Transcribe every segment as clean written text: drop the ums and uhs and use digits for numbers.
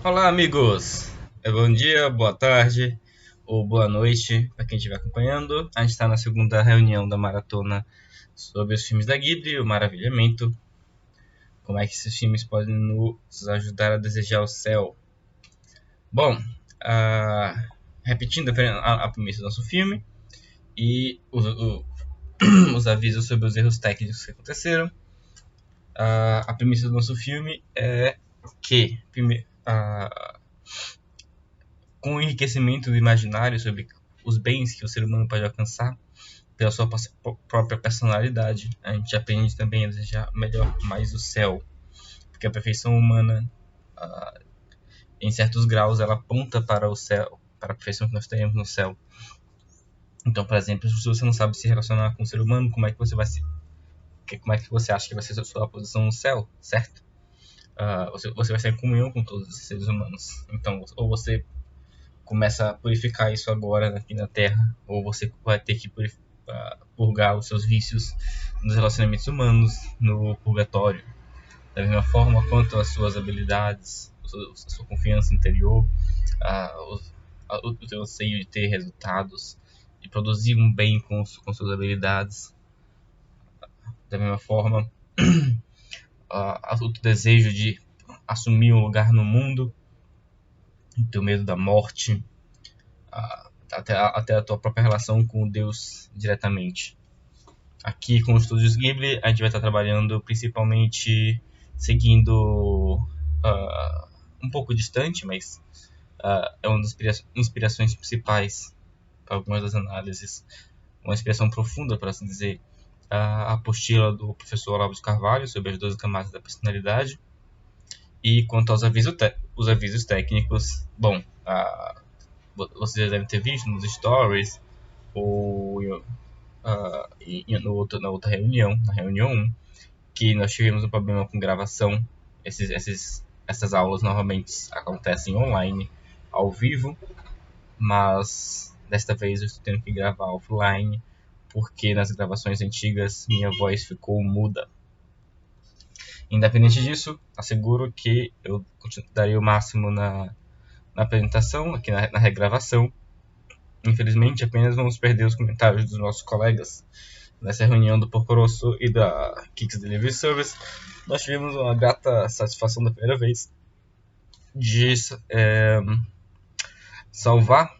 Olá, amigos! Bom dia, boa tarde ou boa noite para quem estiver acompanhando. A gente está na segunda reunião da maratona sobre os filmes da Ghibli, o Maravilhamento. Como é que esses filmes podem nos ajudar a desejar o céu? Bom, repetindo a premissa do nosso filme e os avisos sobre os erros técnicos que aconteceram. A premissa do nosso filme é que, com o enriquecimento do imaginário sobre os bens que o ser humano pode alcançar pela sua própria personalidade, a gente aprende também a desejar melhor mais o céu, porque a perfeição humana, uh, em certos graus, ela aponta para o céu, para a perfeição que nós teremos no céu. Então, por exemplo, se você não sabe se relacionar com o ser humano, como é que você acha que vai ser a sua posição no céu, certo? Você vai estar em comunhão com todos os seres humanos. Então, ou você começa a purificar isso agora aqui na Terra, ou você vai ter que purgar os seus vícios nos relacionamentos humanos no purgatório. Da mesma forma quanto as suas habilidades, a sua confiança interior, o seu anseio de ter resultados, de produzir um bem com suas habilidades. Da mesma forma, o desejo de assumir um lugar no mundo, o teu medo da morte, até a tua própria relação com Deus diretamente. Aqui com os estúdios Ghibli, a gente vai estar trabalhando principalmente seguindo um pouco distante, mas é uma das inspirações principais para algumas das análises, uma inspiração profunda, por assim dizer, a apostila do professor Olavo de Carvalho sobre as 12 camadas da personalidade. E quanto aos avisos técnicos, bom, vocês já devem ter visto nos stories ou na outra reunião, na reunião 1, que nós tivemos um problema com gravação. Essas aulas normalmente acontecem online, ao vivo, mas desta vez eu estou tendo que gravar offline, porque nas gravações antigas minha voz ficou muda. Independente disso, asseguro que eu darei o máximo na apresentação, aqui na regravação. Infelizmente, apenas vamos perder os comentários dos nossos colegas. Nessa reunião do Porco Rosso e da Kicks Delivery Service, nós tivemos uma grata satisfação da primeira vez de salvar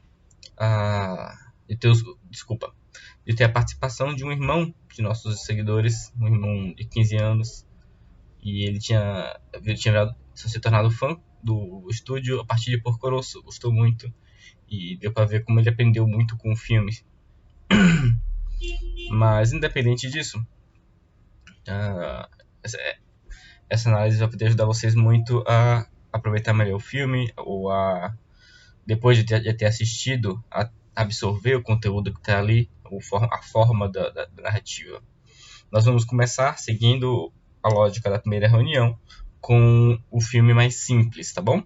de ter a participação de um irmão de nossos seguidores, um irmão de 15 anos, e ele tinha se tornado fã do estúdio a partir de Porco Rosso, gostou muito, e deu para ver como ele aprendeu muito com o filme. Mas independente disso, essa análise vai poder ajudar vocês muito a aproveitar melhor o filme, ou depois de ter assistido, a absorver o conteúdo que está ali, a forma da narrativa. Nós vamos começar seguindo a lógica da primeira reunião com o filme mais simples, tá bom?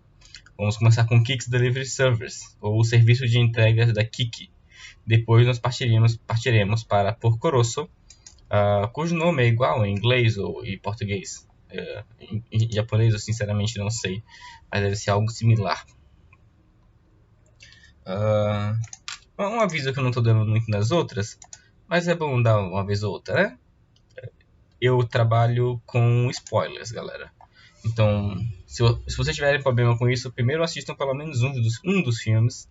Vamos começar com Kicks Delivery Service, ou o serviço de entregas da Kiki. Depois nós partiremos para Porco Rosso, cujo nome é igual em inglês ou em português. Em japonês eu sinceramente não sei, mas deve ser algo similar. Um aviso que eu não estou dando muito nas outras, mas é bom dar uma vez ou outra, né? Eu trabalho com spoilers, galera. Então, se vocês tiverem problema com isso, primeiro assistam pelo menos um dos filmes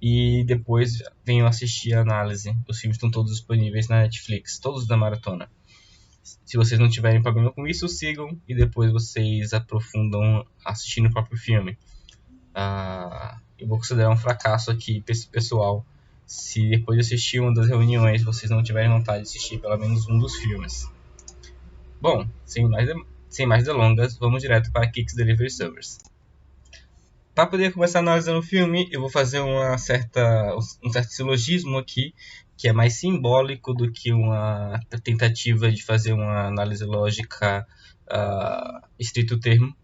e depois venham assistir a análise. Os filmes estão todos disponíveis na Netflix, todos da maratona. Se vocês não tiverem problema com isso, sigam e depois vocês aprofundam assistindo o próprio filme. Eu vou considerar um fracasso aqui, pessoal, se depois de assistir uma das reuniões vocês não tiverem vontade de assistir pelo menos um dos filmes. Bom, sem mais delongas, vamos direto para Kicks Delivery Service. Para poder começar analisando o filme, eu vou fazer um certo silogismo aqui, que é mais simbólico do que uma tentativa de fazer uma análise lógica estrito termo.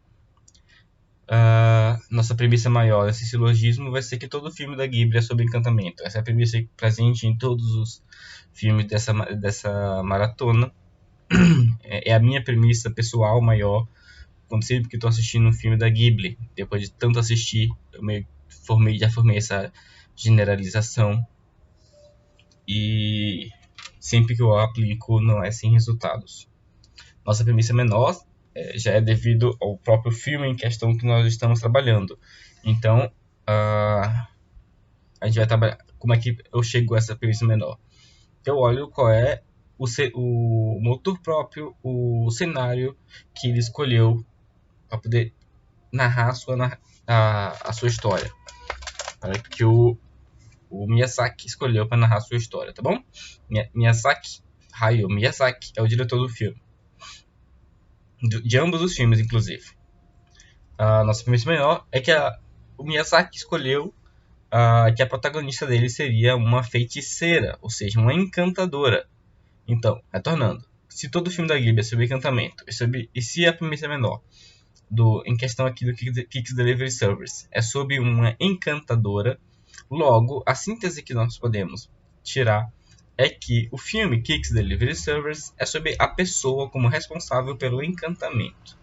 Nossa premissa maior desse silogismo vai ser que todo filme da Ghibli é sobre encantamento. Essa é a premissa presente em todos os filmes dessa maratona. É a minha premissa pessoal maior, acontecido porque estou assistindo um filme da Ghibli. Depois de tanto assistir, eu já formei essa generalização. E sempre que eu aplico, não é sem resultados. Nossa premissa menor já é devido ao próprio filme em questão que nós estamos trabalhando. Então, a gente vai trabalhar. Como é que eu chego a essa premissa menor? Eu olho qual é o motor próprio, o cenário que ele escolheu para poder narrar a sua história. Que o Miyazaki escolheu para narrar a sua história, tá bom? Hayao Miyazaki é o diretor do filme. De ambos os filmes, inclusive. A nossa premissa menor é que o Miyazaki escolheu que a protagonista dele seria uma feiticeira, ou seja, uma encantadora. Então, retornando, se todo filme da Ghibli é sobre encantamento, e se a premissa menor em questão aqui do Kix Delivery Service é sobre uma encantadora, logo, a síntese que nós podemos tirar é que o filme Kix Delivery Service é sobre a pessoa como responsável pelo encantamento.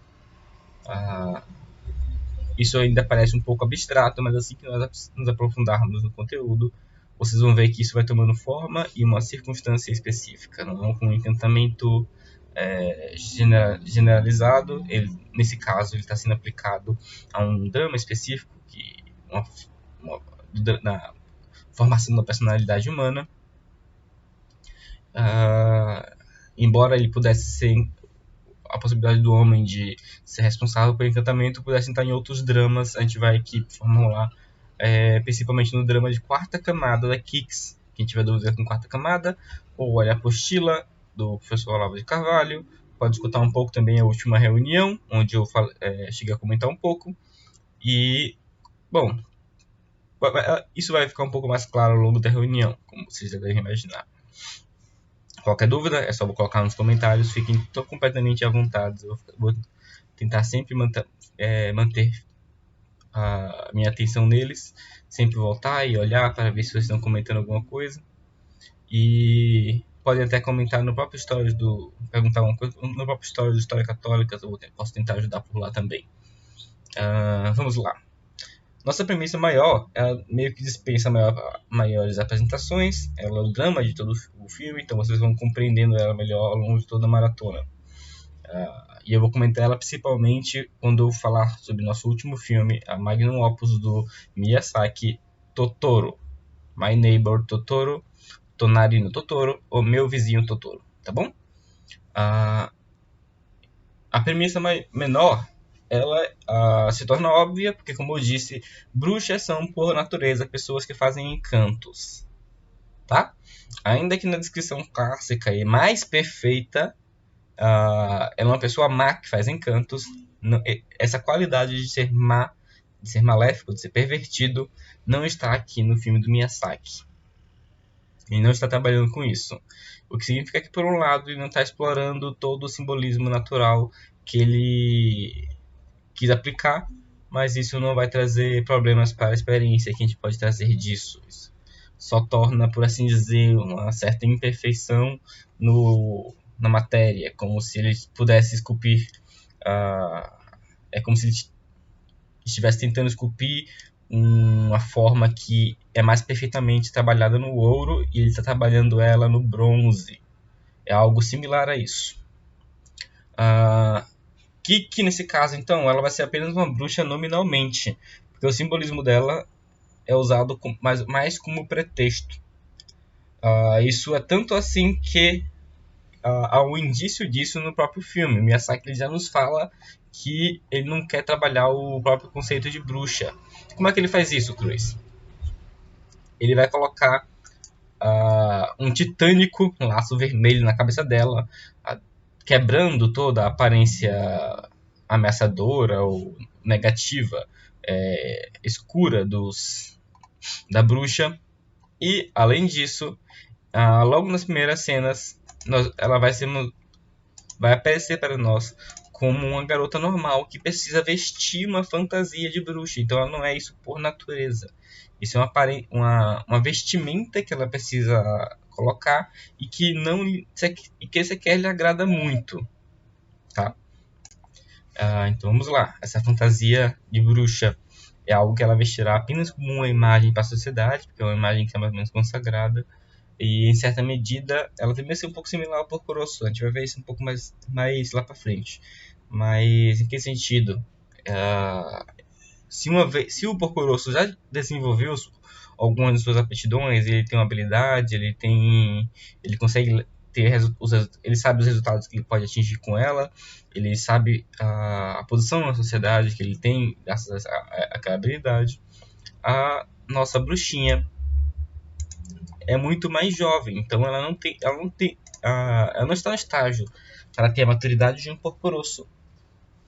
Isso ainda parece um pouco abstrato, mas assim que nós nos aprofundarmos no conteúdo, vocês vão ver que isso vai tomando forma e uma circunstância específica, não com um encantamento generalizado. Nesse caso, ele está sendo aplicado a um drama específico, na formação da personalidade humana. Embora ele pudesse ser a possibilidade do homem de ser responsável pelo encantamento, pudesse estar em outros dramas, a gente vai aqui formular principalmente no drama de quarta camada da Kix. Quem tiver dúvida com quarta camada, ou olha a apostila do professor Olavo de Carvalho, pode escutar um pouco também a última reunião, onde eu cheguei a comentar um pouco. E, bom, isso vai ficar um pouco mais claro ao longo da reunião, como vocês já devem imaginar. Qualquer dúvida, é só colocar nos comentários. Fiquem completamente à vontade. Eu vou tentar sempre manter a minha atenção neles. Sempre voltar e olhar para ver se vocês estão comentando alguma coisa. E podem até comentar no próprio stories perguntar uma coisa no próprio stories do História Católica. Eu posso tentar ajudar por lá também. Vamos lá. Nossa premissa maior, ela meio que dispensa maiores apresentações. Ela é o drama de todo o filme, então vocês vão compreendendo ela melhor ao longo de toda a maratona. E eu vou comentar ela principalmente quando eu falar sobre nosso último filme, a magnum opus do Miyazaki, Totoro. My Neighbor Totoro, Tonari no Totoro, ou Meu Vizinho Totoro, tá bom? A premissa menor, ela se torna óbvia, porque, como eu disse, bruxas são, por natureza, pessoas que fazem encantos, tá? Ainda que na descrição clássica e mais perfeita, ela é uma pessoa má que faz encantos. Essa qualidade de ser má, de ser maléfico, de ser pervertido, não está aqui no filme do Miyazaki. Ele não está trabalhando com isso. O que significa que, por um lado, ele não está explorando todo o simbolismo natural que ele quis aplicar, mas isso não vai trazer problemas para a experiência que a gente pode trazer disso. Isso só torna, por assim dizer, uma certa imperfeição na matéria, como se ele pudesse esculpir. É como se ele estivesse tentando esculpir uma forma que é mais perfeitamente trabalhada no ouro e ele está trabalhando ela no bronze. É algo similar a isso. Que nesse caso, então, ela vai ser apenas uma bruxa nominalmente, porque o simbolismo dela é usado mais como pretexto. Isso é tanto assim que há um indício disso no próprio filme. O Miyazaki já nos fala que ele não quer trabalhar o próprio conceito de bruxa. Como é que ele faz isso, Cruz? Ele vai colocar um titânico, um laço vermelho na cabeça dela, quebrando toda a aparência ameaçadora ou negativa, escura da bruxa. E, além disso, logo nas primeiras cenas, ela vai aparecer para nós como uma garota normal que precisa vestir uma fantasia de bruxa. Então ela não é isso por natureza. Isso é uma vestimenta que ela precisa colocar e que sequer lhe agrada muito. Tá? Então vamos lá. Essa fantasia de bruxa é algo que ela vestirá apenas como uma imagem para a sociedade, porque é uma imagem que é mais ou menos consagrada. E em certa medida ela também vai ser um pouco similar ao Porco-Rosso. A gente vai ver isso um pouco mais lá para frente. Mas em que sentido? Se o Porco-Rosso já desenvolveu algumas de suas aptidões, ele tem uma habilidade, ele consegue ter ele sabe os resultados que ele pode atingir com ela, ele sabe a posição na sociedade que ele tem graças àquela habilidade. A nossa bruxinha é muito mais jovem, então ela não está no estágio para ter a maturidade de um Porco-Rosso.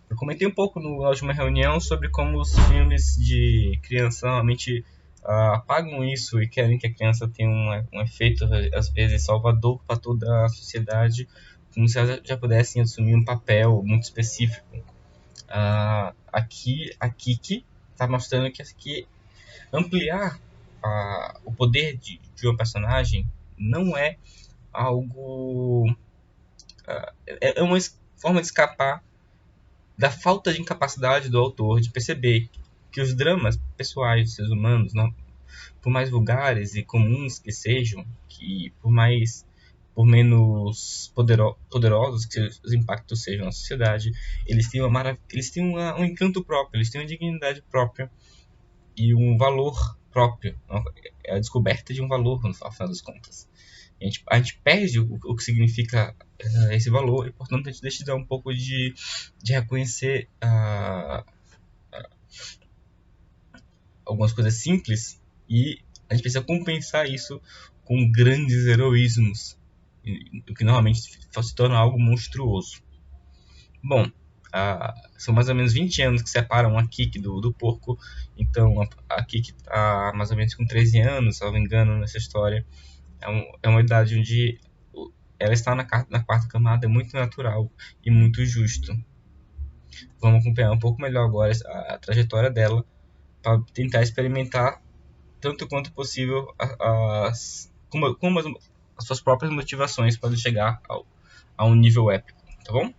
Eu comentei um pouco na última reunião sobre como os filmes de criança normalmente apagam isso e querem que a criança tenha um efeito, às vezes, salvador para toda a sociedade, como se elas já pudessem assumir um papel muito específico. Aqui, a Kiki está mostrando que ampliar o poder de uma personagem não é algo... é uma forma de escapar da falta de incapacidade do autor de perceber que os dramas pessoais dos seres humanos, não, por mais vulgares e comuns que sejam, que por menos poderosos que os impactos sejam na sociedade, eles têm um encanto próprio, eles têm uma dignidade própria e um valor próprio, é a descoberta de um valor no final das contas. A gente perde o que significa esse valor e, portanto, a gente deixa de dar um pouco de reconhecer algumas coisas simples e a gente precisa compensar isso com grandes heroísmos, o que normalmente se torna algo monstruoso. Bom, são mais ou menos 20 anos que separam a Kiki do porco, então a Kiki está mais ou menos com 13 anos, se não me engano, nessa história. É uma idade onde ela está na quarta camada, é muito natural e muito justo. Vamos acompanhar um pouco melhor agora a trajetória dela para tentar experimentar tanto quanto possível como as suas próprias motivações para chegar a um nível épico, tá bom?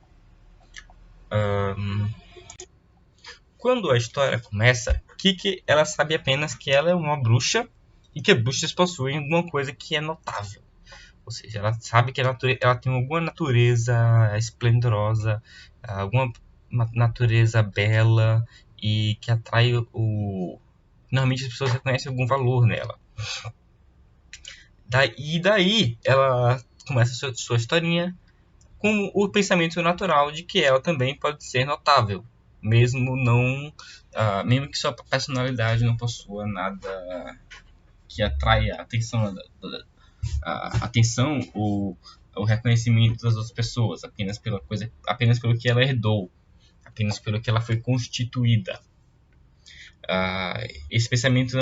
Quando a história começa, Kiki ela sabe apenas que ela é uma bruxa e que bruxas possuem alguma coisa que é notável. Ou seja, ela sabe que ela tem alguma natureza esplendorosa, alguma natureza bela e que atrai normalmente as pessoas reconhecem algum valor nela. Daí ela começa a sua historinha com o pensamento natural de que ela também pode ser notável, mesmo que sua personalidade não possua nada que atraia a atenção ou o reconhecimento das outras pessoas, apenas pelo que ela herdou, apenas pelo que ela foi constituída. Esse pensamento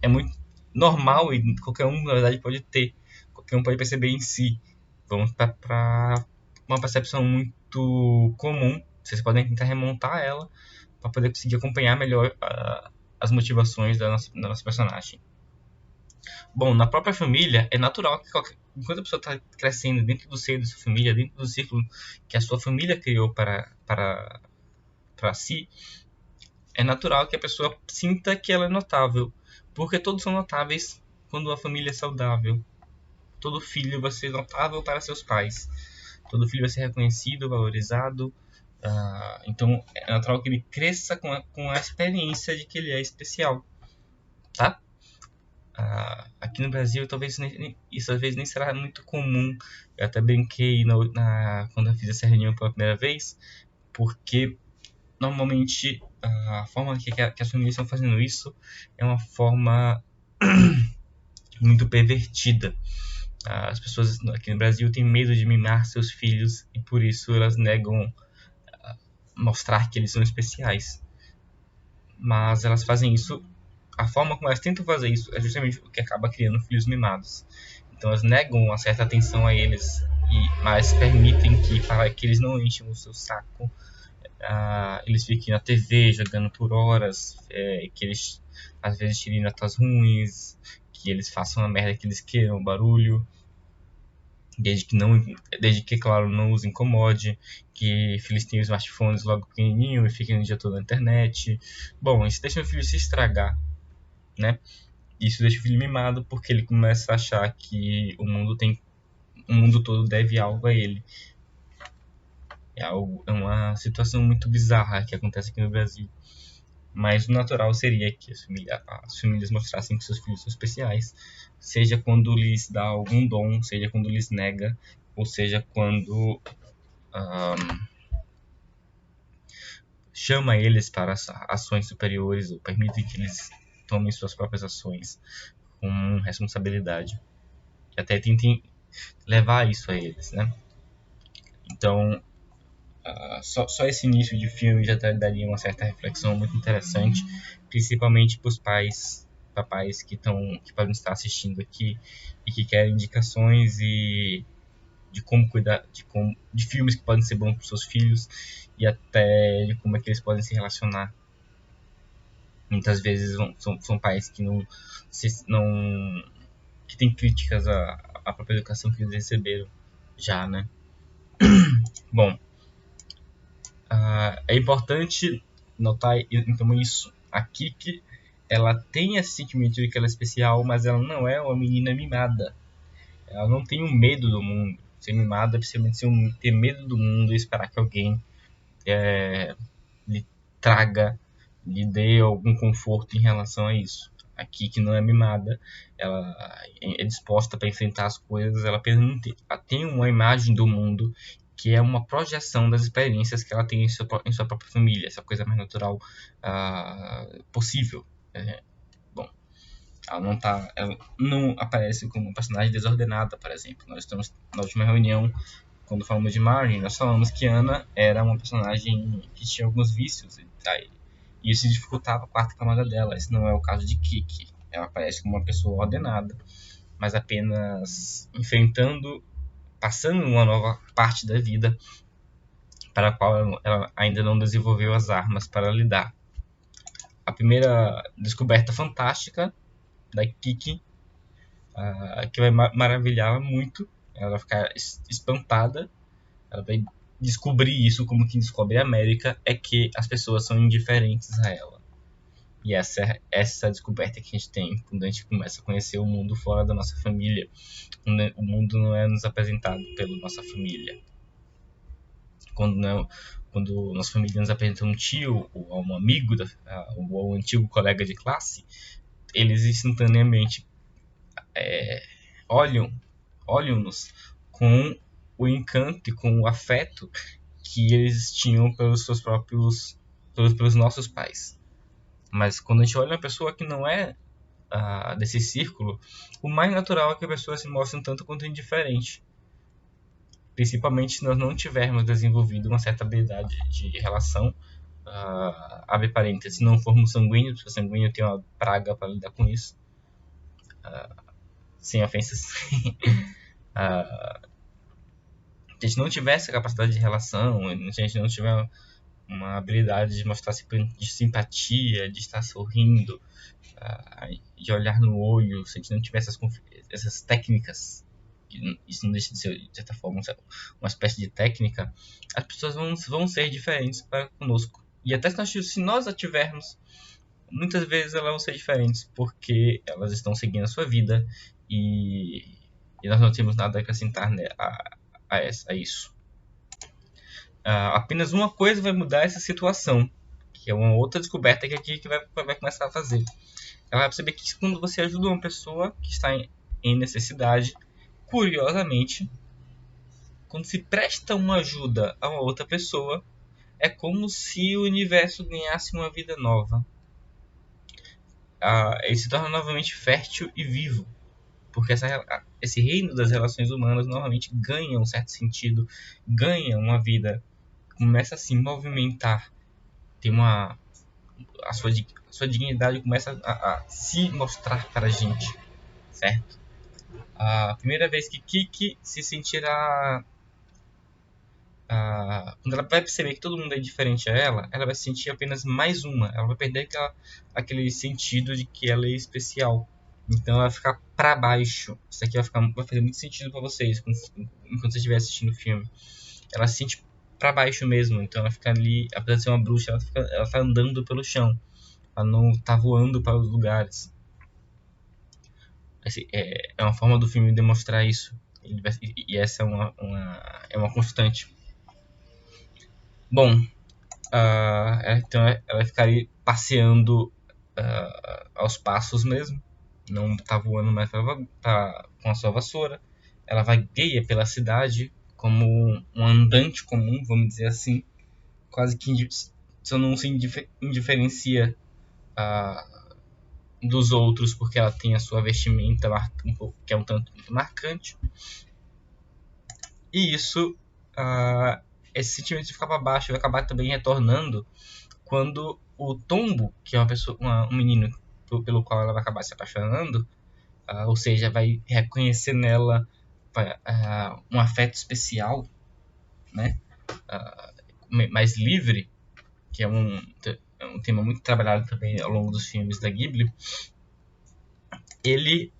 é muito normal e qualquer um, na verdade, pode ter. Qualquer um pode perceber em si. Vamos para uma percepção muito comum. Vocês podem tentar remontar ela para poder conseguir acompanhar melhor as motivações da nossa personagem. Bom, na própria família, é natural que enquanto a pessoa está crescendo dentro do seio da sua família, dentro do círculo que a sua família criou para si, é natural que a pessoa sinta que ela é notável, porque todos são notáveis quando a família é saudável. Todo filho vai ser notável para seus pais. Todo filho vai ser reconhecido, valorizado. Então, é natural que ele cresça com a experiência de que ele é especial. Tá? Aqui no Brasil, talvez isso às vezes nem será muito comum. Eu até brinquei quando eu fiz essa reunião pela primeira vez, porque normalmente a forma que as famílias estão fazendo isso é uma forma muito pervertida. As pessoas aqui no Brasil têm medo de mimar seus filhos e por isso elas negam mostrar que eles são especiais. Mas elas fazem isso, a forma como elas tentam fazer isso é justamente o que acaba criando filhos mimados. Então elas negam uma certa atenção a eles, mas permitem para que eles não enchem o seu saco, eles fiquem na TV jogando por horas, que eles às vezes tirem notas ruins, que eles façam a merda que eles queiram, barulho. desde que, claro, não os incomode, que filhos tenham smartphones logo pequenininho e fiquem o dia todo na internet. Bom, isso deixa o filho se estragar, né? Isso deixa o filho mimado porque ele começa a achar que o mundo todo deve algo a ele. É uma situação muito bizarra que acontece aqui no Brasil. Mas o natural seria que as famílias mostrassem que seus filhos são especiais, seja quando lhes dá algum dom, seja quando lhes nega, ou seja quando chama eles para ações superiores ou permite que eles tomem suas próprias ações com responsabilidade. E até tentem levar isso a eles, né? Então, só esse início de filme já daria uma certa reflexão muito interessante, principalmente para os papais que podem estar assistindo aqui e que querem indicações de como cuidar de filmes que podem ser bons para os seus filhos e até de como é que eles podem se relacionar. Muitas vezes são pais que que têm críticas à própria educação que eles receberam já, né? Bom, é importante notar então isso. A Kiki, ela tem esse sentimento de que ela é especial, mas ela não é uma menina mimada. Ela não tem um medo do mundo. Ser mimada é precisamente ter medo do mundo e esperar que alguém lhe traga, lhe dê algum conforto em relação a isso. A Kiki não é mimada, ela é disposta para enfrentar as coisas, ela tem uma imagem do mundo que é uma projeção das experiências que ela tem em sua própria família, essa coisa mais natural possível. Bom, ela não aparece como uma personagem desordenada, por exemplo. Nós estamos na última reunião, quando falamos de Marnie, nós falamos que Ana era uma personagem que tinha alguns vícios e isso dificultava a quarta camada dela. Esse não é o caso de Kiki. Ela aparece como uma pessoa ordenada, mas apenas passando uma nova parte da vida para a qual ela ainda não desenvolveu as armas para lidar. A primeira descoberta fantástica da Kiki, que vai maravilhá-la muito, ela vai ficar espantada, ela vai descobrir isso como quem descobre a América, é que as pessoas são indiferentes a ela. E essa descoberta que a gente tem quando a gente começa a conhecer o mundo fora da nossa família. O mundo não é nos apresentado pela nossa família. Quando nossa família nos apresenta um tio ou um amigo ou um antigo colega de classe, eles instantaneamente olham-nos com o encanto e com o afeto que eles tinham pelos nossos pais. Mas quando a gente olha uma pessoa que não é desse círculo, o mais natural é que a pessoa se mostre um tanto quanto indiferente. Principalmente se nós não tivermos desenvolvido uma certa habilidade de relação. Abre parênteses, se não formos sanguíneos, porque o sanguíneo tem uma praga para lidar com isso. Sem ofensas. Se a gente não tiver essa capacidade de relação, se a gente não tiver uma habilidade de mostrar de simpatia, de estar sorrindo, de olhar no olho, se a gente não tiver essas técnicas, isso não deixa de ser, de certa forma, uma espécie de técnica, as pessoas vão ser diferentes para conosco. E até se nós a tivermos, muitas vezes elas vão ser diferentes, porque elas estão seguindo a sua vida e nós não temos nada a acrescentar, né, a isso. Apenas uma coisa vai mudar essa situação, que é uma outra descoberta que vai começar a fazer. Ela vai perceber que quando você ajuda uma pessoa que está em necessidade, curiosamente, quando se presta uma ajuda a uma outra pessoa, é como se o universo ganhasse uma vida nova. Ele se torna novamente fértil e vivo, porque esse reino das relações humanas novamente ganha um certo sentido, ganha uma vida, começa a se movimentar, tem a sua dignidade começa a se mostrar para a gente, certo? A primeira vez que Kiki se sentirá quando ela vai perceber que todo mundo é diferente a ela vai se sentir apenas mais uma. Ela vai perder aquele sentido de que ela é especial. Então ela vai ficar para baixo. Isso aqui vai fazer muito sentido para vocês enquanto você estiver assistindo o filme. Ela se sente para baixo mesmo, então ela fica ali, apesar de ser uma bruxa, ela tá andando pelo chão. Ela não tá voando para os lugares. É uma forma do filme demonstrar isso. E essa é uma constante. Bom, então ela ficaria passeando aos passos mesmo. Não tá voando mais com a sua vassoura. Ela vagueia pela cidade como um andante comum, vamos dizer assim. Quase que só não se indiferencia dos outros, porque ela tem a sua vestimenta que é um tanto marcante. E isso, esse sentimento de ficar para baixo vai acabar também retornando quando o Tombo, que é um menino pelo qual ela vai acabar se apaixonando, ou seja, vai reconhecer nela um afeto especial, né? Mais livre, que é um tema muito trabalhado também ao longo dos filmes da Ghibli. Ele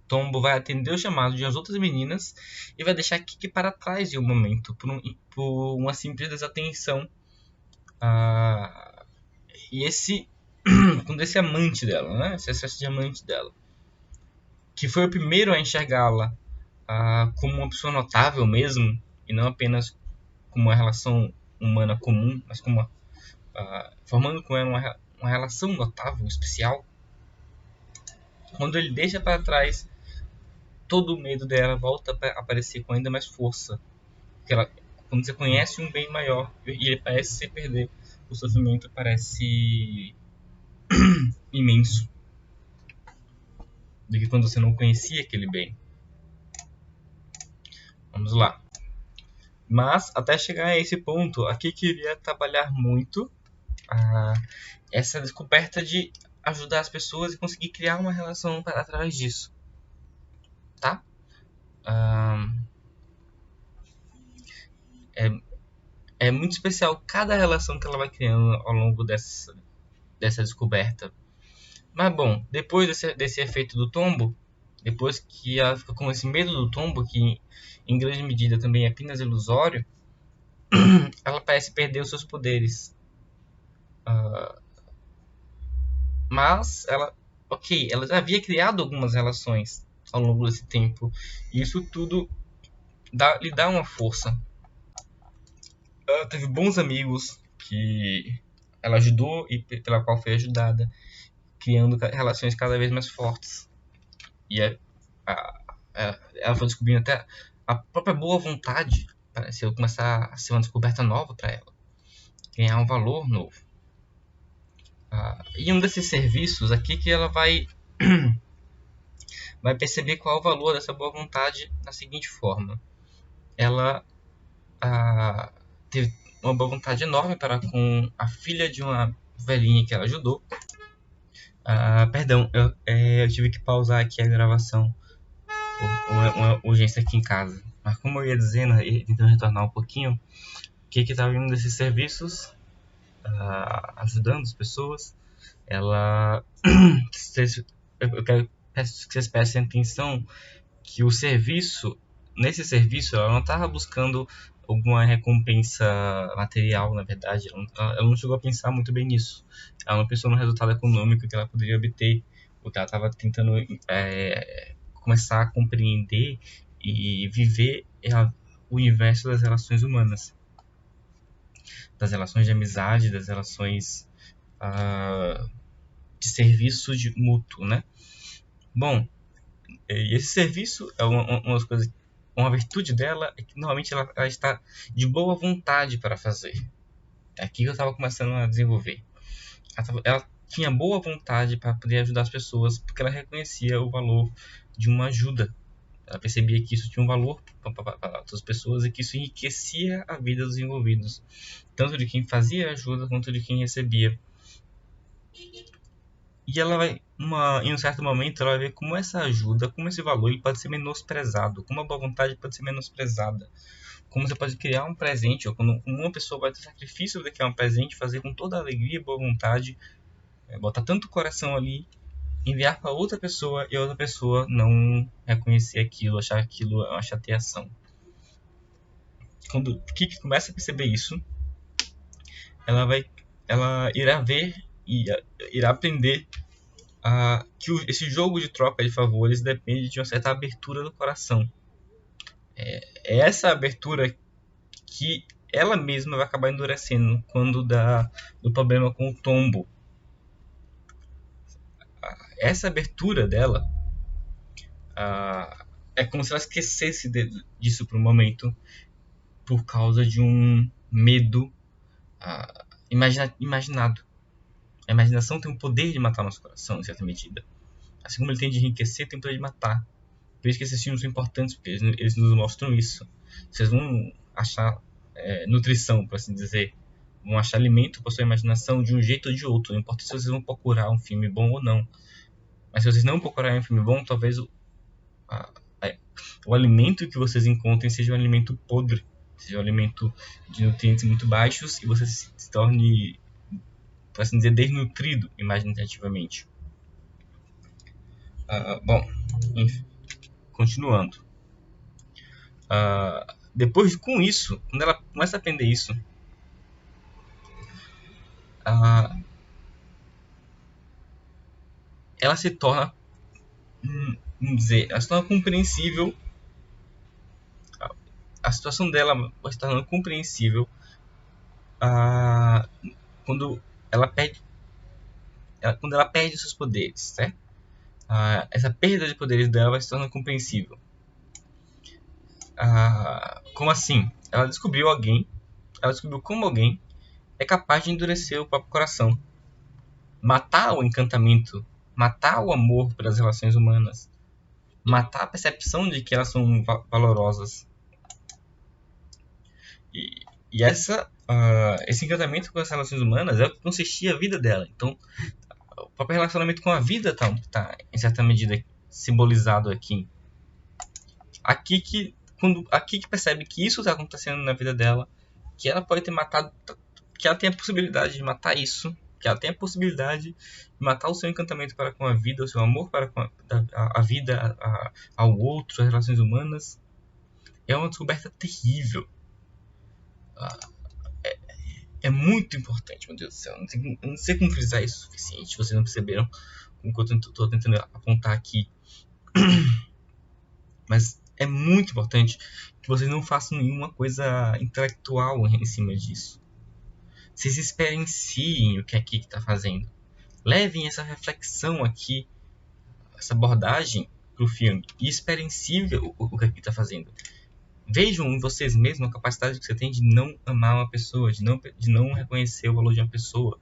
Tombo vai atender o chamado de as outras meninas e vai deixar Kiki para trás em um momento, por uma simples desatenção. E quando esse amante dela, né? Esse excesso de amante dela, que foi o primeiro a enxergá-la como uma pessoa notável mesmo, e não apenas como uma relação humana comum, mas formando com ela uma relação notável, especial. Quando ele deixa para trás, todo o medo dela volta a aparecer com ainda mais força. Quando você conhece um bem maior e ele parece se perder, o sofrimento parece imenso do que quando você não conhecia aquele bem. Vamos lá. Mas até chegar a esse ponto, aqui queria trabalhar muito essa descoberta de ajudar as pessoas e conseguir criar uma relação através disso, tá? É muito especial cada relação que ela vai criando ao longo dessa descoberta. Mas bom, depois desse efeito do tombo, depois que ela fica com esse medo do tombo, que em grande medida também é apenas ilusório, ela parece perder os seus poderes. Mas ela já havia criado algumas relações ao longo desse tempo. E isso tudo lhe dá uma força. Ela teve bons amigos que ela ajudou e pela qual foi ajudada, criando relações cada vez mais fortes. E ela foi descobrindo até a própria boa vontade pareceu começar a ser uma descoberta nova para ela, ganhar um valor novo. E um desses serviços aqui que ela vai perceber qual é o valor dessa boa vontade na seguinte forma. Ela teve uma boa vontade enorme para com a filha de uma velhinha que ela ajudou. Perdão, eu tive que pausar aqui a gravação. Uma urgência aqui em casa. Mas como eu ia dizendo, tentando retornar um pouquinho, que estava em um desses serviços, ajudando as pessoas, ela... peço que vocês prestem atenção que nesse serviço, ela não estava buscando alguma recompensa material, na verdade. Ela não chegou a pensar muito bem nisso. Ela não pensou no resultado econômico que ela poderia obter. O que ela estava tentando começar a compreender e viver o universo das relações humanas, das relações de amizade, das relações de serviço mútuo, né? Bom, esse serviço é uma virtude dela é que normalmente ela está de boa vontade para fazer. É aqui que eu estava começando a desenvolver. Ela tinha boa vontade para poder ajudar as pessoas, porque ela reconhecia o valor de uma ajuda. Ela percebia que isso tinha um valor para outras pessoas e que isso enriquecia a vida dos envolvidos, tanto de quem fazia ajuda quanto de quem recebia. E ela vai, em um certo momento, ela vai ver como essa ajuda, como esse valor ele pode ser menosprezado, como a boa vontade pode ser menosprezada. Como você pode criar um presente, ou quando uma pessoa vai ter sacrifício de criar um presente, fazer com toda a alegria e boa vontade, botar tanto coração ali, enviar para outra pessoa e a outra pessoa não reconhecer aquilo, achar aquilo uma chateação. Quando o Kiki começa a perceber isso, ela irá ver e irá aprender que esse jogo de troca de favores depende de uma certa abertura do coração. É essa abertura que ela mesma vai acabar endurecendo quando dá o problema com o tombo. Essa abertura dela é como se ela esquecesse disso por um momento, por causa de um medo imaginado. A imaginação tem o poder de matar nosso coração, em certa medida. Assim como ele tem de enriquecer, tem o poder de matar. Por isso que esses filmes são importantes, porque eles nos mostram isso. Vocês vão achar nutrição, por assim dizer. Vão achar alimento para sua imaginação de um jeito ou de outro. Não importa se vocês vão procurar um filme bom ou não. Mas se vocês não procurarem um filme bom, talvez o alimento que vocês encontrem seja um alimento podre. Seja um alimento de nutrientes muito baixos e você se torne, por assim dizer, desnutrido imaginativamente. Bom, enfim, continuando. Depois, com isso, quando ela começa a aprender isso, ela se torna, vamos dizer, ela se torna compreensível. A situação dela vai se tornando compreensível quando ela perde seus poderes, certo? Essa perda de poderes dela vai se tornando compreensível. Como assim? Ela descobriu como alguém é capaz de endurecer o próprio coração, matar o encantamento, matar o amor pelas relações humanas, matar a percepção de que elas são valorosas. E esse encantamento com as relações humanas é o que consistia a vida dela. Então, o próprio relacionamento com a vida está em certa medida simbolizado aqui. Aqui que percebe que isso está acontecendo na vida dela, que ela pode ter matado, que ela tem a possibilidade de matar isso, que ela tem a possibilidade de matar o seu encantamento para com a vida, o seu amor para com a vida, ao outro, as relações humanas. É uma descoberta terrível. É muito importante, meu Deus do céu. Eu não sei como frisar isso o suficiente, vocês não perceberam com o que eu estou tentando apontar aqui. Mas é muito importante que vocês não façam nenhuma coisa intelectual em cima disso. Vocês experienciem o que a Kiki está fazendo. Levem essa reflexão aqui, essa abordagem para o filme e experienciem o que a Kiki está fazendo. Vejam em vocês mesmos a capacidade que você tem de não amar uma pessoa, de não reconhecer o valor de uma pessoa.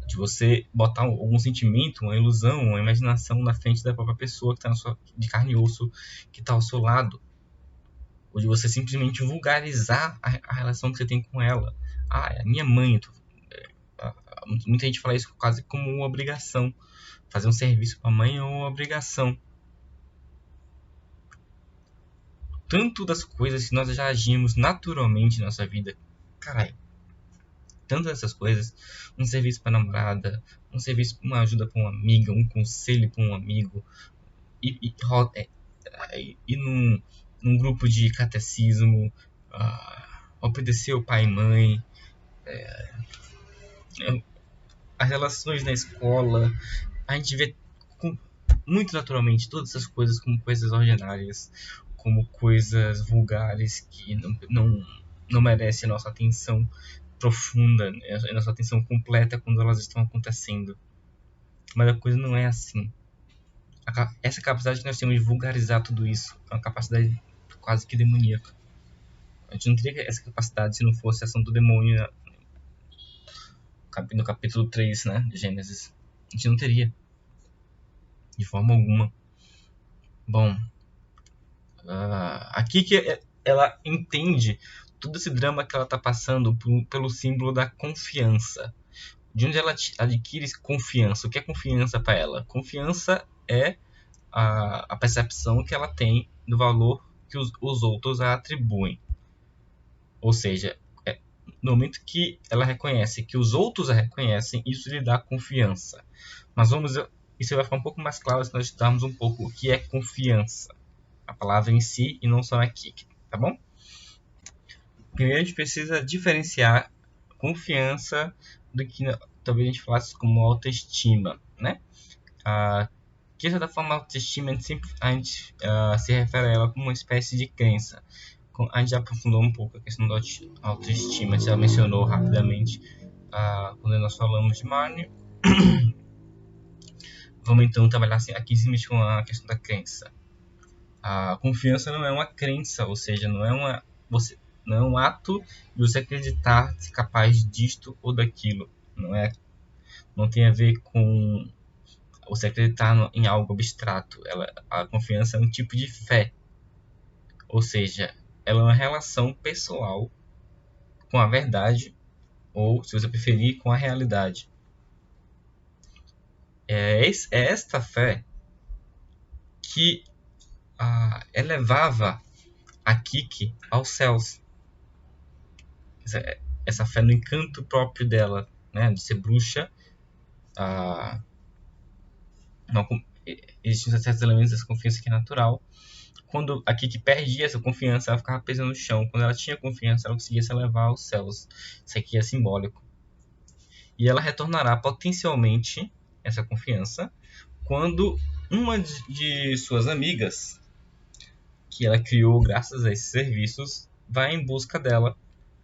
De você botar algum sentimento, uma ilusão, uma imaginação na frente da própria pessoa que está de carne e osso, que está ao seu lado. Ou de você simplesmente vulgarizar a relação que você tem com ela. É a minha mãe. Muita gente fala isso quase como uma obrigação. Fazer um serviço para a mãe é uma obrigação. Tanto das coisas que nós já agimos naturalmente na nossa vida. Caralho. Tanto dessas coisas. Um serviço para a namorada. Um serviço, uma ajuda para uma amiga. Um conselho para um amigo. E num grupo de catecismo. Obedecer o pai e mãe. As relações na escola. A gente vê muito naturalmente todas essas coisas como coisas ordinárias, como coisas vulgares que não merecem a nossa atenção profunda, a nossa atenção completa quando elas estão acontecendo. Mas a coisa não é assim. Essa capacidade que nós temos de vulgarizar tudo isso é uma capacidade quase que demoníaca. A gente não teria essa capacidade se não fosse a ação do demônio no capítulo 3, né, de Gênesis. A gente não teria. De forma alguma. Bom, aqui que ela entende todo esse drama que ela está passando pelo símbolo da confiança. De onde ela adquire confiança? O que é confiança para ela? Confiança é a percepção que ela tem do valor que os outros a atribuem. Ou seja, No momento que ela reconhece que os outros a reconhecem, isso lhe dá confiança. Mas isso vai ficar um pouco mais claro se nós estudarmos um pouco o que é confiança. A palavra em si e não só na Kik, tá bom? Primeiro a gente precisa diferenciar confiança do que talvez a gente falasse como autoestima, né? Que essa da forma autoestima a gente se refere a ela como uma espécie de crença. A gente já aprofundou um pouco a questão da autoestima, já mencionou rapidamente quando nós falamos de Marne. Vamos então trabalhar assim, aqui em cima com a questão da crença. A confiança não é uma crença, ou seja, não é um ato de você acreditar ser capaz disto ou daquilo. Não tem a ver com você acreditar em algo abstrato. A confiança é um tipo de fé, ou seja, ela é uma relação pessoal com a verdade, ou, se você preferir, com a realidade. É esta fé que elevava a Kik aos céus. Essa fé no encanto próprio dela, né, de ser bruxa. Existem certos elementos dessa confiança que é natural. Quando a Kik perdia essa confiança, ela ficava presa no chão. Quando ela tinha confiança, ela conseguia se elevar aos céus. Isso aqui é simbólico. E ela retornará potencialmente essa confiança quando uma de suas amigas, que ela criou graças a esses serviços, vai em busca dela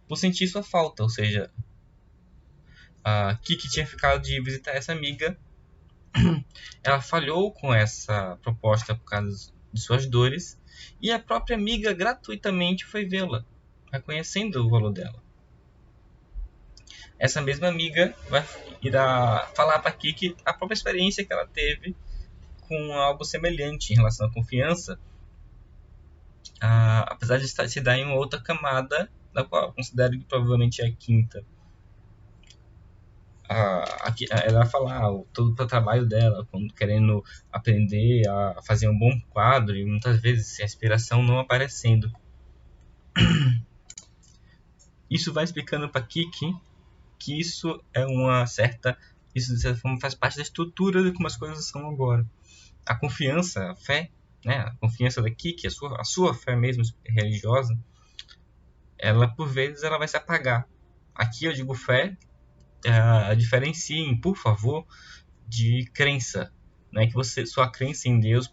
por sentir sua falta. Ou seja, a Kik tinha ficado de visitar essa amiga, ela falhou com essa proposta por causa de suas dores, e a própria amiga gratuitamente foi vê-la, reconhecendo o valor dela. Essa mesma amiga irá falar para Kik a própria experiência que ela teve com algo semelhante em relação à confiança, apesar de se dar em uma outra camada, da qual eu considero que provavelmente é a quinta. Ela vai falar todo o trabalho dela, querendo aprender a fazer um bom quadro, e muitas vezes a inspiração não aparecendo. Isso vai explicando para Kik que isso é isso de certa forma faz parte da estrutura de como as coisas são agora. A confiança, a fé, né, a confiança da Kik, a sua fé mesmo religiosa, ela por vezes ela vai se apagar. Aqui eu digo fé, diferenciem, por favor, de crença. Não é que sua crença em Deus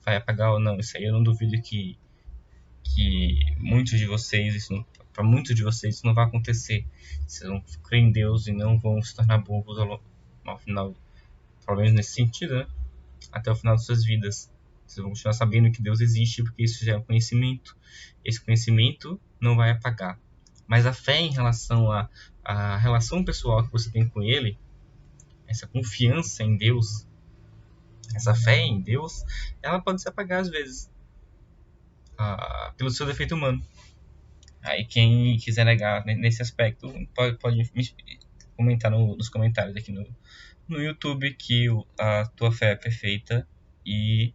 vai apagar ou não. Isso aí eu não duvido que muitos de vocês, para muitos de vocês isso não vai acontecer. Vocês vão crer em Deus e não vão se tornar burros ao final, pelo menos nesse sentido, né? Até o final de suas vidas. Vocês vão continuar sabendo que Deus existe, porque isso já é um conhecimento. Esse conhecimento não vai apagar. Mas a fé em relação à relação pessoal que você tem com Ele, essa confiança em Deus, essa fé em Deus, ela pode se apagar às vezes, pelo seu defeito humano. Aí quem quiser negar nesse aspecto pode me comentar nos comentários aqui no YouTube que a tua fé é perfeita e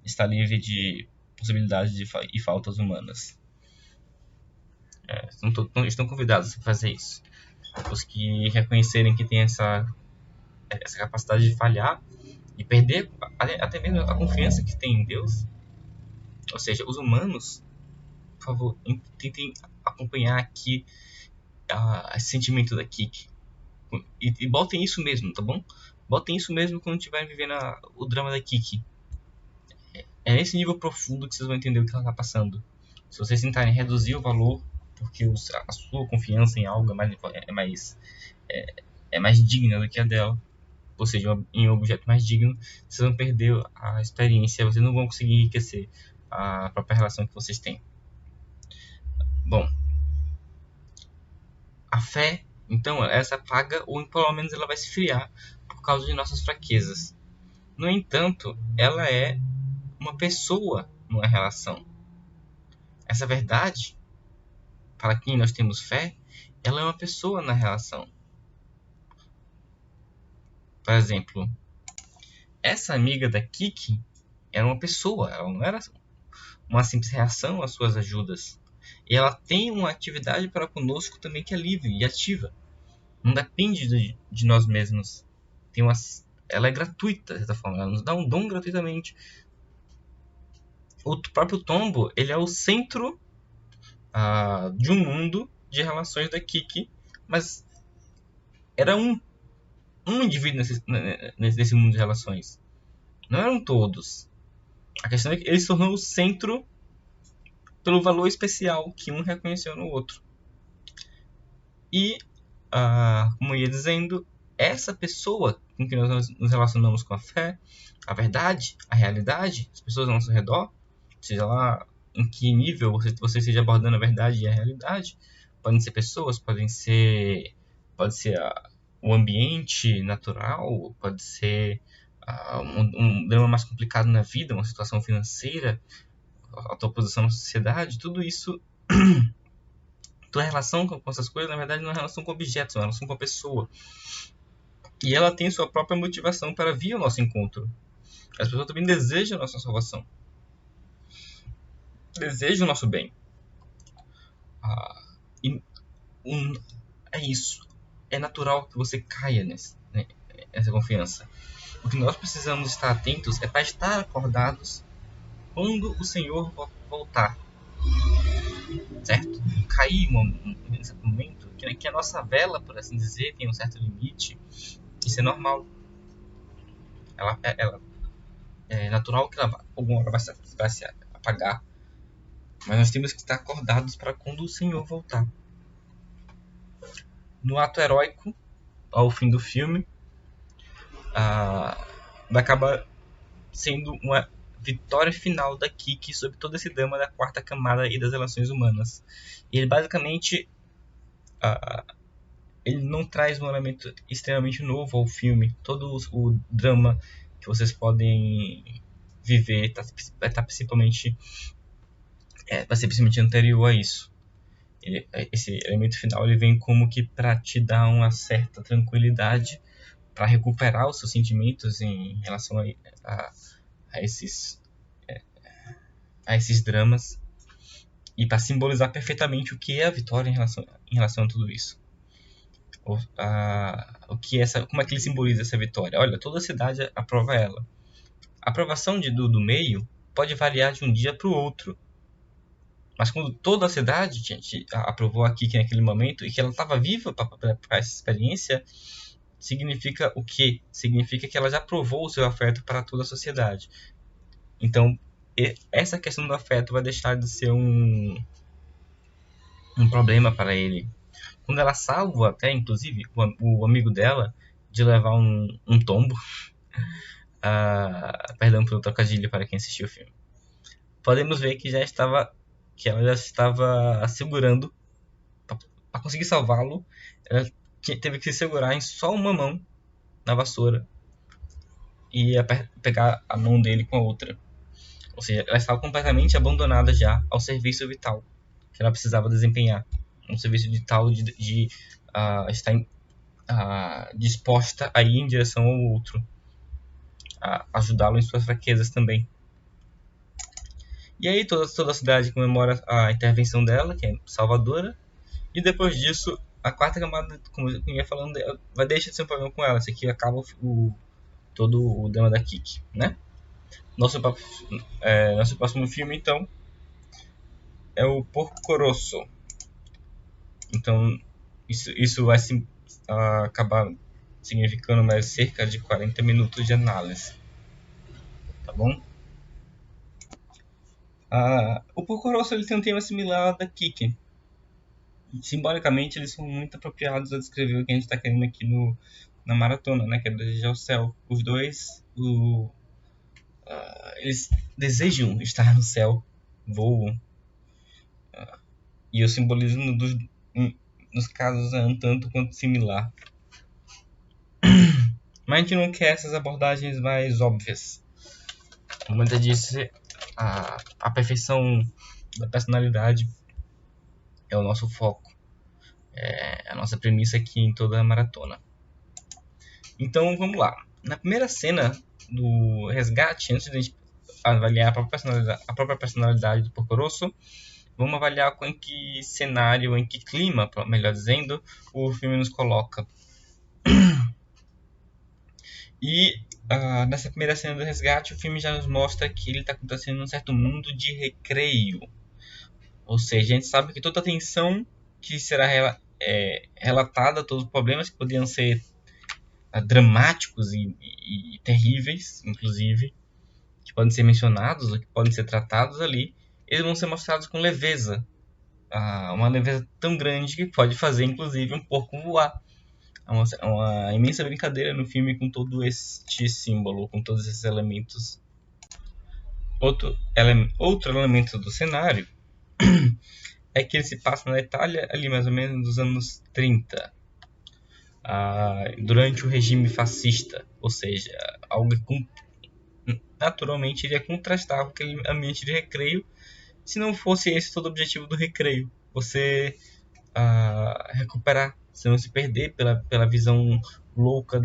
está livre de possibilidades e faltas humanas. Estão convidados a fazer isso. Os que reconhecerem que tem essa capacidade de falhar e perder até mesmo a confiança que tem em Deus. Ou seja, os humanos, por favor, tentem acompanhar aqui esse sentimento da Kik. E botem isso mesmo, tá bom? Botem isso mesmo quando estiverem vivendo o drama da Kik. É nesse nível profundo que vocês vão entender o que ela está passando. Se vocês tentarem reduzir o valor, porque a sua confiança em algo é mais digna do que a dela, ou seja, em um objeto mais digno, vocês vão perder a experiência, vocês não vão conseguir enriquecer a própria relação que vocês têm. Bom, a fé, então, essa apaga, ou pelo menos ela vai se esfriar por causa de nossas fraquezas. No entanto, ela é uma pessoa numa relação. Essa verdade, para quem nós temos fé, ela é uma pessoa na relação. Por exemplo, essa amiga da Kik era uma pessoa, ela não era uma simples reação às suas ajudas. E ela tem uma atividade para conosco também que é livre e ativa. Não depende de nós mesmos. Ela é gratuita, de certa forma. Ela nos dá um dom gratuitamente. O próprio Tombo, ele é o centro de um mundo de relações da Kiki, mas era um indivíduo nesse mundo de relações. Não eram todos. A questão é que ele se tornou o centro pelo valor especial que um reconheceu no outro. E, como eu ia dizendo, essa pessoa com que nós nos relacionamos com a fé, a verdade, a realidade, as pessoas ao nosso redor, seja lá em que nível você esteja abordando a verdade e a realidade, podem ser pessoas, pode ser o ambiente natural, pode ser um drama mais complicado na vida, uma situação financeira, a tua posição na sociedade, tudo isso, tua relação com essas coisas, na verdade, não é uma relação com objetos, é uma relação com a pessoa. E ela tem sua própria motivação para vir ao nosso encontro. As pessoas também desejam a nossa salvação. Desejam o nosso bem. É isso. É natural que você caia nessa confiança. O que nós precisamos estar atentos é para estar acordados quando o Senhor voltar. Certo? Cair nesse momento, que a nossa vela, por assim dizer, tem um certo limite. Isso é normal. É natural que alguma hora vai se apagar. Mas nós temos que estar acordados para quando o Senhor voltar. No ato heróico, ao fim do filme, vai acabar sendo uma vitória final da Kiki sobre todo esse drama da quarta camada e das relações humanas. E ele basicamente ele não traz um elemento extremamente novo ao filme. Todo o drama que vocês podem viver vai ser principalmente anterior a isso. Esse elemento final ele vem como que para te dar uma certa tranquilidade, para recuperar os seus sentimentos em relação a esses dramas, e para simbolizar perfeitamente o que é a vitória em relação a tudo isso. Como é que ele simboliza essa vitória? Olha, toda a cidade aprova ela. A aprovação do meio pode variar de um dia para o outro. Mas quando toda a cidade aprovou a Kiki naquele momento e que ela estava viva para essa experiência, significa o quê? Significa que ela já provou o seu afeto para toda a sociedade. Então, essa questão do afeto vai deixar de ser um problema para ele. Quando ela salva até, inclusive, o amigo dela de levar um tombo, perdão pelo trocadilho para quem assistiu o filme, podemos ver que ela já estava segurando para conseguir salvá-lo. Ela teve que se segurar em só uma mão na vassoura e pegar a mão dele com a outra. Ou seja, ela estava completamente abandonada já ao serviço vital que ela precisava desempenhar, um serviço vital de estar disposta a ir em direção ao outro, a ajudá-lo em suas fraquezas também. E aí toda a cidade comemora a intervenção dela, que é salvadora, e depois disso a quarta camada, como eu ia falando, vai deixar de ser um problema com ela. Esse aqui acaba todo o drama da Kiki, né? Nosso próximo filme, então, é o Porco Rosso. Então, isso vai acabar significando mais cerca de 40 minutos de análise. Tá bom? O Porco Rosso ele tem um tema similar ao da Kiki. Simbolicamente, eles são muito apropriados a descrever o que a gente está querendo aqui na maratona, né? Que é desejar o céu. Os dois, eles desejam estar no céu, voam. E o simbolismo nos casos é um tanto quanto similar. Mas a gente não quer essas abordagens mais óbvias. Como eu já disse, a perfeição da personalidade é o nosso foco. É a nossa premissa aqui em toda a maratona. Então vamos lá. Na primeira cena do resgate, antes de a gente avaliar a própria personalidade do Porco Rosso, vamos avaliar em que cenário, em que clima, melhor dizendo, o filme nos coloca. E nessa primeira cena do resgate, o filme já nos mostra que ele está acontecendo num certo mundo de recreio. Ou seja, a gente sabe que toda a tensão que será relatada, todos os problemas que poderiam ser dramáticos e terríveis, inclusive, que podem ser mencionados ou que podem ser tratados ali, eles vão ser mostrados com leveza. Uma leveza tão grande que pode fazer, inclusive, um porco voar. É uma imensa brincadeira no filme com todo este símbolo, com todos esses elementos. Outro elemento do cenário é que ele se passa na Itália ali mais ou menos nos anos 30, durante o regime fascista, ou seja, algo que naturalmente iria contrastar com aquele ambiente de recreio, se não fosse esse todo o objetivo do recreio, você recuperar, se não se perder pela visão louca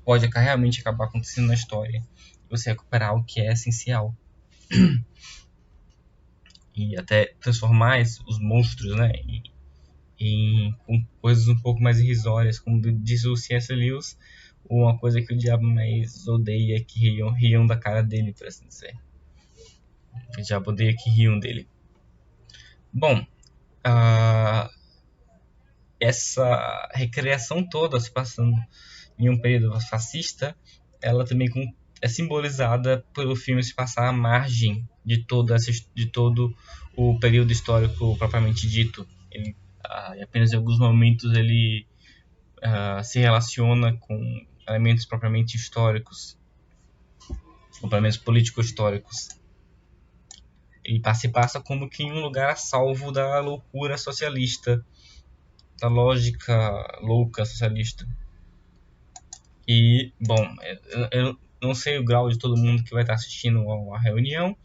pode realmente acabar acontecendo na história, você recuperar o que é essencial e até transformar os monstros, né, com coisas um pouco mais irrisórias, como diz o C.S. Lewis, uma coisa que o diabo mais odeia é que riam da cara dele, por assim dizer. O diabo odeia que riam dele. Bom, essa recriação toda se passando em um período fascista, ela também é simbolizada pelo filme se passar à margem de todo o período histórico propriamente dito. Ele, em apenas em alguns momentos ele se relaciona com elementos propriamente históricos, ou pelo menos político-históricos. Ele se passa como que em um lugar a salvo da loucura socialista, da lógica louca socialista. E, bom, eu não sei o grau de todo mundo que vai estar assistindo a reunião,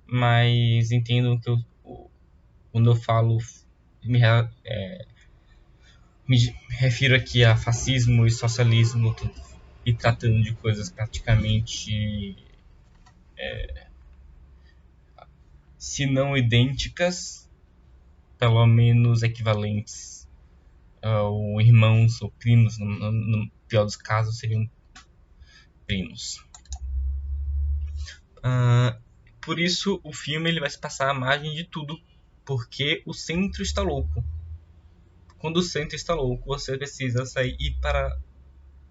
mas entendo que quando eu falo, me refiro aqui a fascismo e socialismo, e tratando de coisas praticamente, se não idênticas, pelo menos equivalentes, ou irmãos ou primos, no pior dos casos seriam primos. Por isso o filme ele vai se passar à margem de tudo, porque o centro está louco. Quando o centro está louco, você precisa sair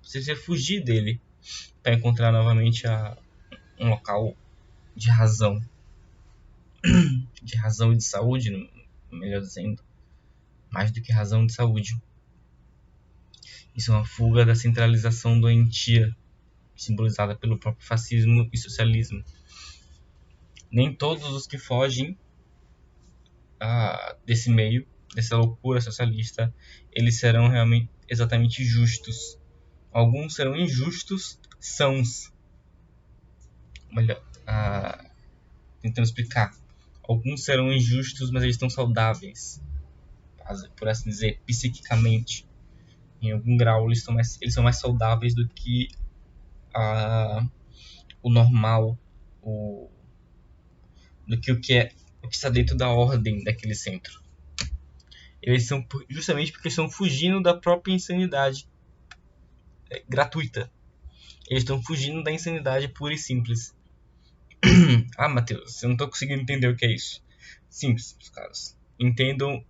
você precisa fugir dele para encontrar novamente um local de razão e de saúde, melhor dizendo, mais do que razão de saúde. Isso é uma fuga da centralização doentia, simbolizada pelo próprio fascismo e socialismo. Nem todos os que fogem desse meio, dessa loucura socialista, eles serão realmente exatamente justos. Alguns serão injustos, sãos. Melhor, tentando explicar. Alguns serão injustos, mas eles estão saudáveis, por assim dizer, psiquicamente. Em algum grau, eles são mais saudáveis do que o normal, do que o que está dentro da ordem daquele centro. Eles são justamente porque estão fugindo da própria insanidade gratuita. Eles estão fugindo da insanidade pura e simples. Matheus, eu não estou conseguindo entender o que é isso. Simples, caras. Entendam,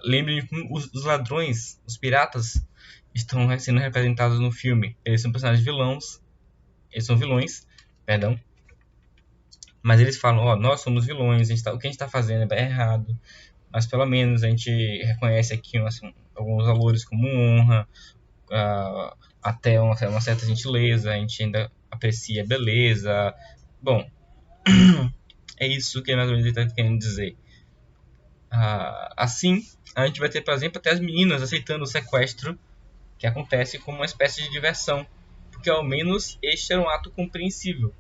lembrem que os ladrões, os piratas, estão sendo representados no filme. Eles são personagens vilões, perdão. Mas eles falam, nós somos vilões, o que a gente está fazendo é errado. Mas pelo menos a gente reconhece aqui alguns valores como honra, até uma certa gentileza, a gente ainda aprecia a beleza. Bom, é isso que mais ou menos ele está querendo dizer. Assim, a gente vai ter, por exemplo, até as meninas aceitando o sequestro, que acontece como uma espécie de diversão, porque ao menos este era um ato compreensível.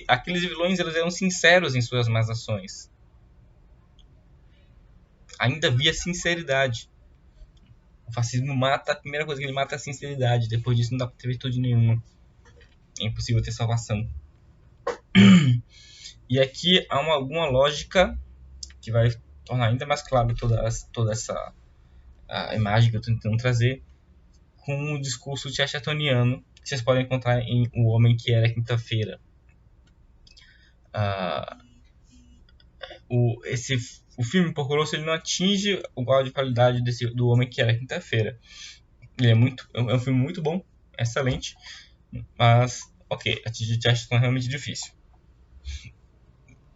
Aqueles vilões eles eram sinceros em suas más ações. Ainda havia sinceridade. O fascismo mata, a primeira coisa que ele mata é a sinceridade. Depois disso não dá pra ter virtude nenhuma. É impossível ter salvação. E aqui há alguma lógica que vai tornar ainda mais claro toda essa a imagem que eu estou tentando trazer com o discurso chestertoniano que vocês podem encontrar em O Homem que Era Quinta-feira. O filme Porco Rosso ele não atinge o grau de qualidade do Homem que Era Quinta-feira. Ele é um filme muito bom, excelente, mas ok, atingir o Chesterton é realmente difícil.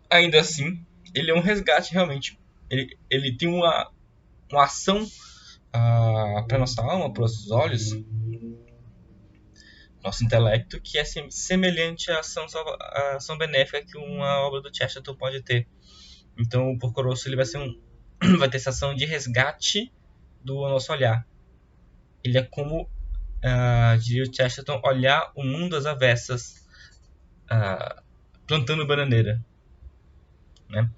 Ainda assim, ele é um resgate realmente. Ele tem uma ação para nossa alma, para os olhos, nosso intelecto, que é semelhante à ação benéfica que uma obra do Chesterton pode ter. Então o Porco Rosso ele vai ter essa ação de resgate do nosso olhar. Ele é como, diria o Chesterton, olhar o mundo às avessas, plantando bananeira. Né?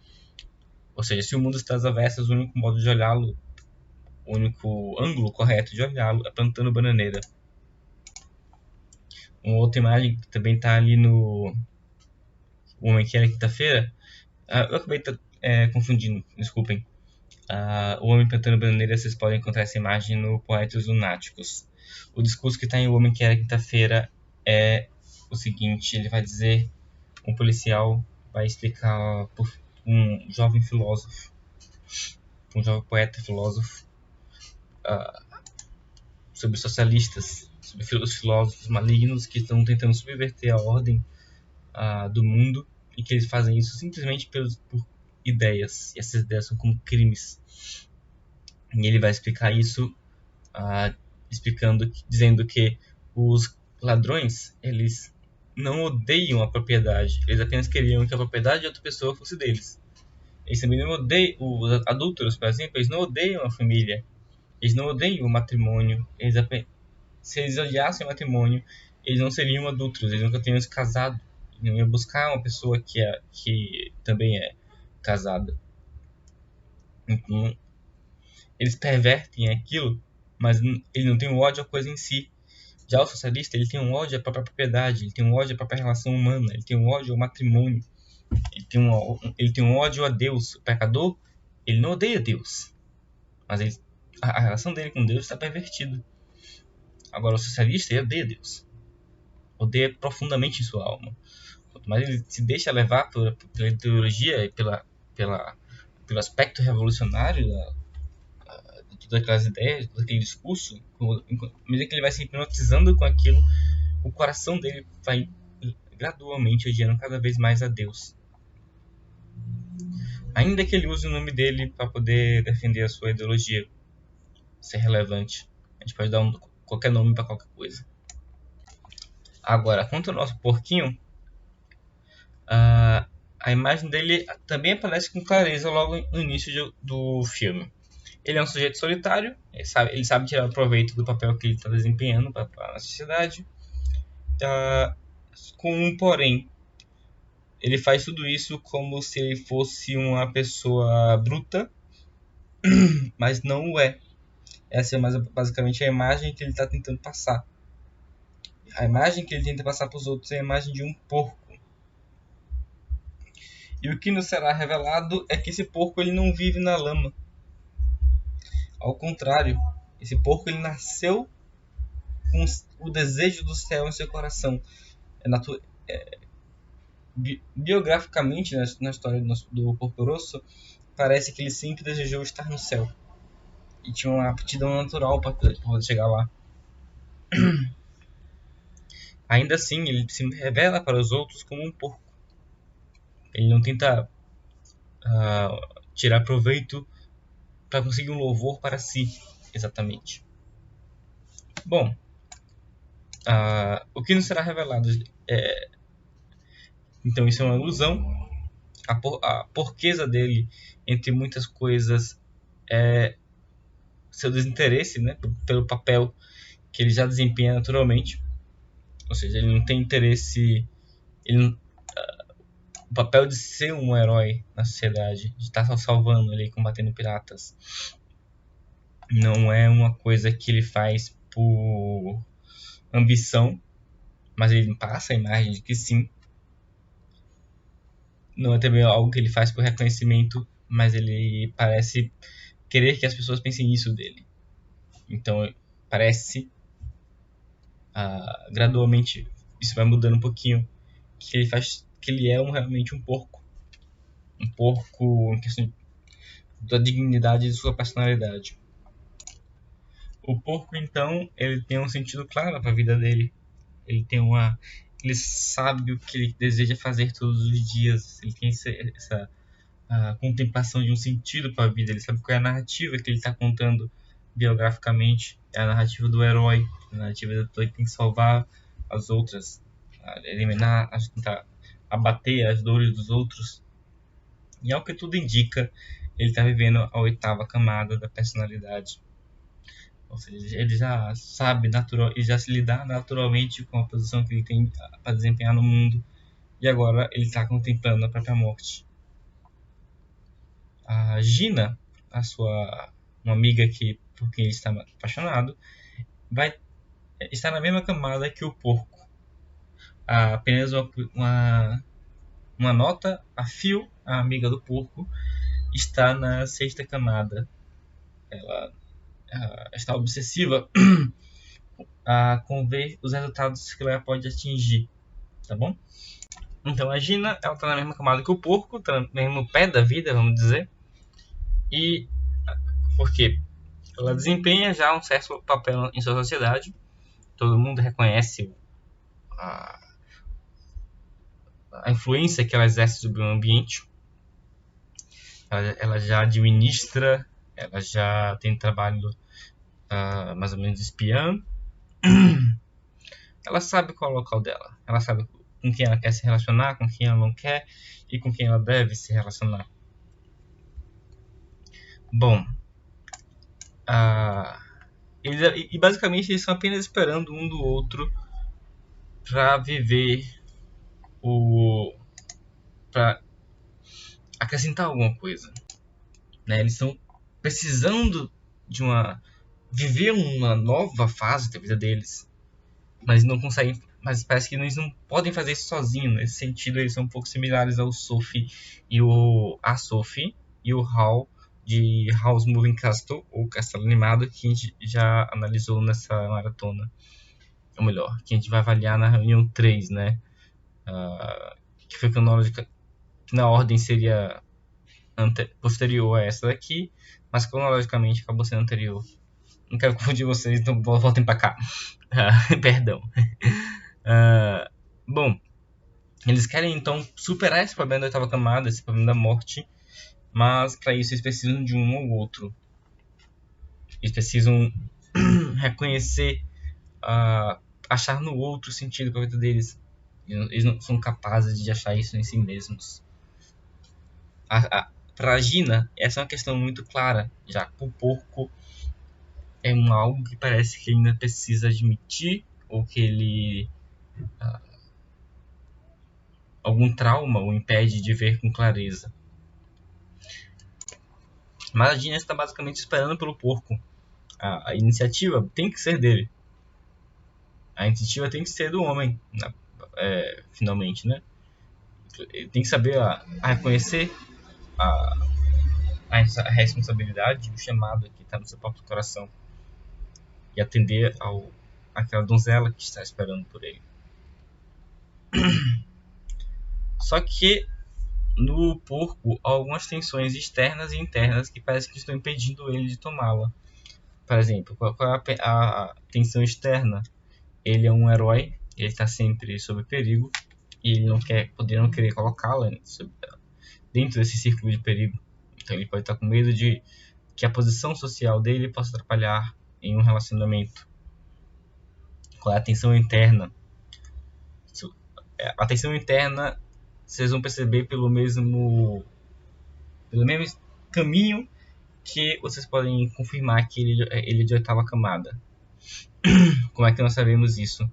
Ou seja, se o mundo está às avessas, o único modo de olhá-lo, o único ângulo correto de olhá-lo é plantando bananeira. Uma outra imagem que também está ali no O Homem que Era Quinta-feira, eu acabei confundindo, desculpem. O Homem Plantando Bananeira, vocês podem encontrar essa imagem no Poetas Lunáticos. O discurso que está em O Homem que Era Quinta-feira é o seguinte, ele vai dizer, um policial vai explicar por um jovem filósofo, um jovem poeta filósofo, sobre socialistas, sobre os filósofos malignos que estão tentando subverter a ordem do mundo e que eles fazem isso simplesmente por ideias, e essas ideias são como crimes. E ele vai explicar isso dizendo que os ladrões, eles não odeiam a propriedade, eles apenas queriam que a propriedade de outra pessoa fosse deles. Eles também não odeiam, os adúlteros, por exemplo, eles não odeiam a família, eles não odeiam o matrimônio, se eles odiassem o matrimônio, eles não seriam adúlteros, eles nunca teriam se casado, eles não iam buscar uma pessoa que também é casada. Então, eles pervertem aquilo, mas ele não tem um ódio à coisa em si. Já o socialista, ele tem um ódio à própria propriedade, ele tem um ódio à própria relação humana, ele tem um ódio ao matrimônio, ele tem um ódio a Deus. O pecador, ele não odeia Deus, mas a relação dele com Deus está pervertida. Agora, o socialista, ele odeia Deus, odeia profundamente em sua alma. Quanto mais ele se deixa levar pela ideologia e pelo aspecto revolucionário de todas aquelas ideias, de todo aquele discurso, à medida que ele vai se hipnotizando com aquilo, o coração dele vai gradualmente odiando cada vez mais a Deus. Ainda que ele use o nome dele para poder defender a sua ideologia, ser relevante. A gente pode dar qualquer nome para qualquer coisa. Agora, quanto ao nosso porquinho, a imagem dele também aparece com clareza logo no início do filme. Ele é um sujeito solitário, ele sabe tirar proveito do papel que ele está desempenhando para a sociedade. Com um porém, ele faz tudo isso como se ele fosse uma pessoa bruta, mas não o é. Essa é basicamente a imagem que ele está tentando passar. A imagem que ele tenta passar para os outros é a imagem de um porco. E o que nos será revelado é que esse porco ele não vive na lama. Ao contrário, esse porco ele nasceu com o desejo do céu em seu coração. Biograficamente, na história do Porco Rosso, parece que ele sempre desejou estar no céu. E tinha uma aptidão natural para poder chegar lá. Ainda assim, ele se revela para os outros como um porco. Ele não tenta tirar proveito para conseguir um louvor para si, exatamente. Bom, o que nos será revelado então isso é uma ilusão. A porqueza dele, entre muitas coisas, é seu desinteresse, né, pelo papel que ele já desempenha naturalmente. Ou seja, ele não tem interesse, o papel de ser um herói na sociedade, de estar salvando ali, combatendo piratas, não é uma coisa que ele faz por ambição, mas ele passa a imagem de que sim. Não é também algo que ele faz por reconhecimento, mas ele parece querer que as pessoas pensem isso dele. Então parece gradualmente isso vai mudando um pouquinho, que ele faz que ele é realmente um porco em questão da dignidade de sua personalidade. O porco, então, ele tem um sentido claro para a vida dele. Ele sabe o que ele deseja fazer todos os dias. Ele tem essa contemplação de um sentido para a vida. Ele sabe qual é a narrativa que ele está contando biograficamente. É a narrativa do herói, a narrativa do herói que tem que salvar as outras, eliminar, tentar abater as dores dos outros. E ao que tudo indica, ele está vivendo a 8ª camada da personalidade. Ou seja, ele já sabe e já se lidar naturalmente com a posição que ele tem para desempenhar no mundo. E agora ele está contemplando a própria morte. A Gina, uma amiga por quem ele está apaixonado, vai estar na mesma camada que o porco. Apenas uma nota, a Phil, a amiga do porco, está na 6ª camada. Ela está obsessiva com ver os resultados que ela pode atingir, tá bom? Então a Gina, ela tá na mesma camada que o porco, tá no mesmo pé da vida, vamos dizer. E por quê? Ela desempenha já um certo papel em sua sociedade. Todo mundo reconhece a influência que ela exerce sobre o ambiente. Ela já administra, ela já tem trabalho mais ou menos espiã. Ela sabe qual é o local dela. Ela sabe com quem ela quer se relacionar, com quem ela não quer e com quem ela deve se relacionar. Bom, e basicamente eles estão apenas esperando um do outro para viver para acrescentar alguma coisa, né? Eles estão precisando de viver uma nova fase da vida deles, mas não conseguem, mas parece que eles não podem fazer isso sozinhos. Nesse sentido, eles são um pouco similares ao Sophie e a Sophie e o Hal de Howl's Moving Castle, ou Castelo Animado, que a gente já analisou nessa maratona. Ou melhor, que a gente vai avaliar na reunião 3, né? Que foi cronológica, que na ordem seria posterior a essa daqui, mas cronologicamente acabou sendo anterior. Não quero confundir vocês, então voltem para cá. Perdão. Bom, eles querem então superar esse problema da 8ª camada, esse problema da morte, mas para isso eles precisam de um ou outro. Eles precisam reconhecer, achar no outro sentido para a vida deles. Eles não são capazes de achar isso em si mesmos. Para a Gina, essa é uma questão muito clara. Já o porco é algo que parece que ele ainda precisa admitir, ou que ele algum trauma o impede de ver com clareza. Mas a Gina está basicamente esperando pelo porco. A iniciativa tem que ser dele. A iniciativa tem que ser do homem, finalmente, né? Ele tem que saber reconhecer a responsabilidade, o chamado que está no seu próprio coração e atender àquela donzela que está esperando por ele. Só que no porco há algumas tensões externas e internas que parece que estão impedindo ele de tomá-la. Por exemplo, qual é a tensão externa? Ele é um herói, ele está sempre sob perigo e ele não querer colocá-la dentro desse círculo de perigo. Então ele pode estar com medo de que a posição social dele possa atrapalhar em um relacionamento. Qual é a tensão interna? A tensão interna vocês vão perceber pelo mesmo caminho que vocês podem confirmar que ele é de 8ª camada. Como é que nós sabemos isso?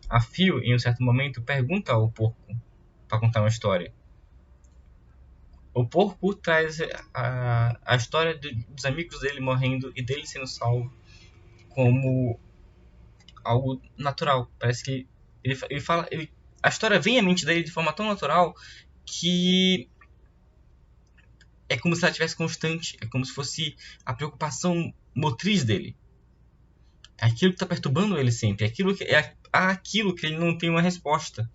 A Phil, em um certo momento, pergunta ao porco para contar uma história. O porco traz a história dos amigos dele morrendo e dele sendo salvo como algo natural. Parece que ele fala, a história vem à mente dele de forma tão natural que é como se ela tivesse constante, é como se fosse a preocupação motriz dele. É aquilo que está perturbando ele sempre, é aquilo que ele não tem uma resposta.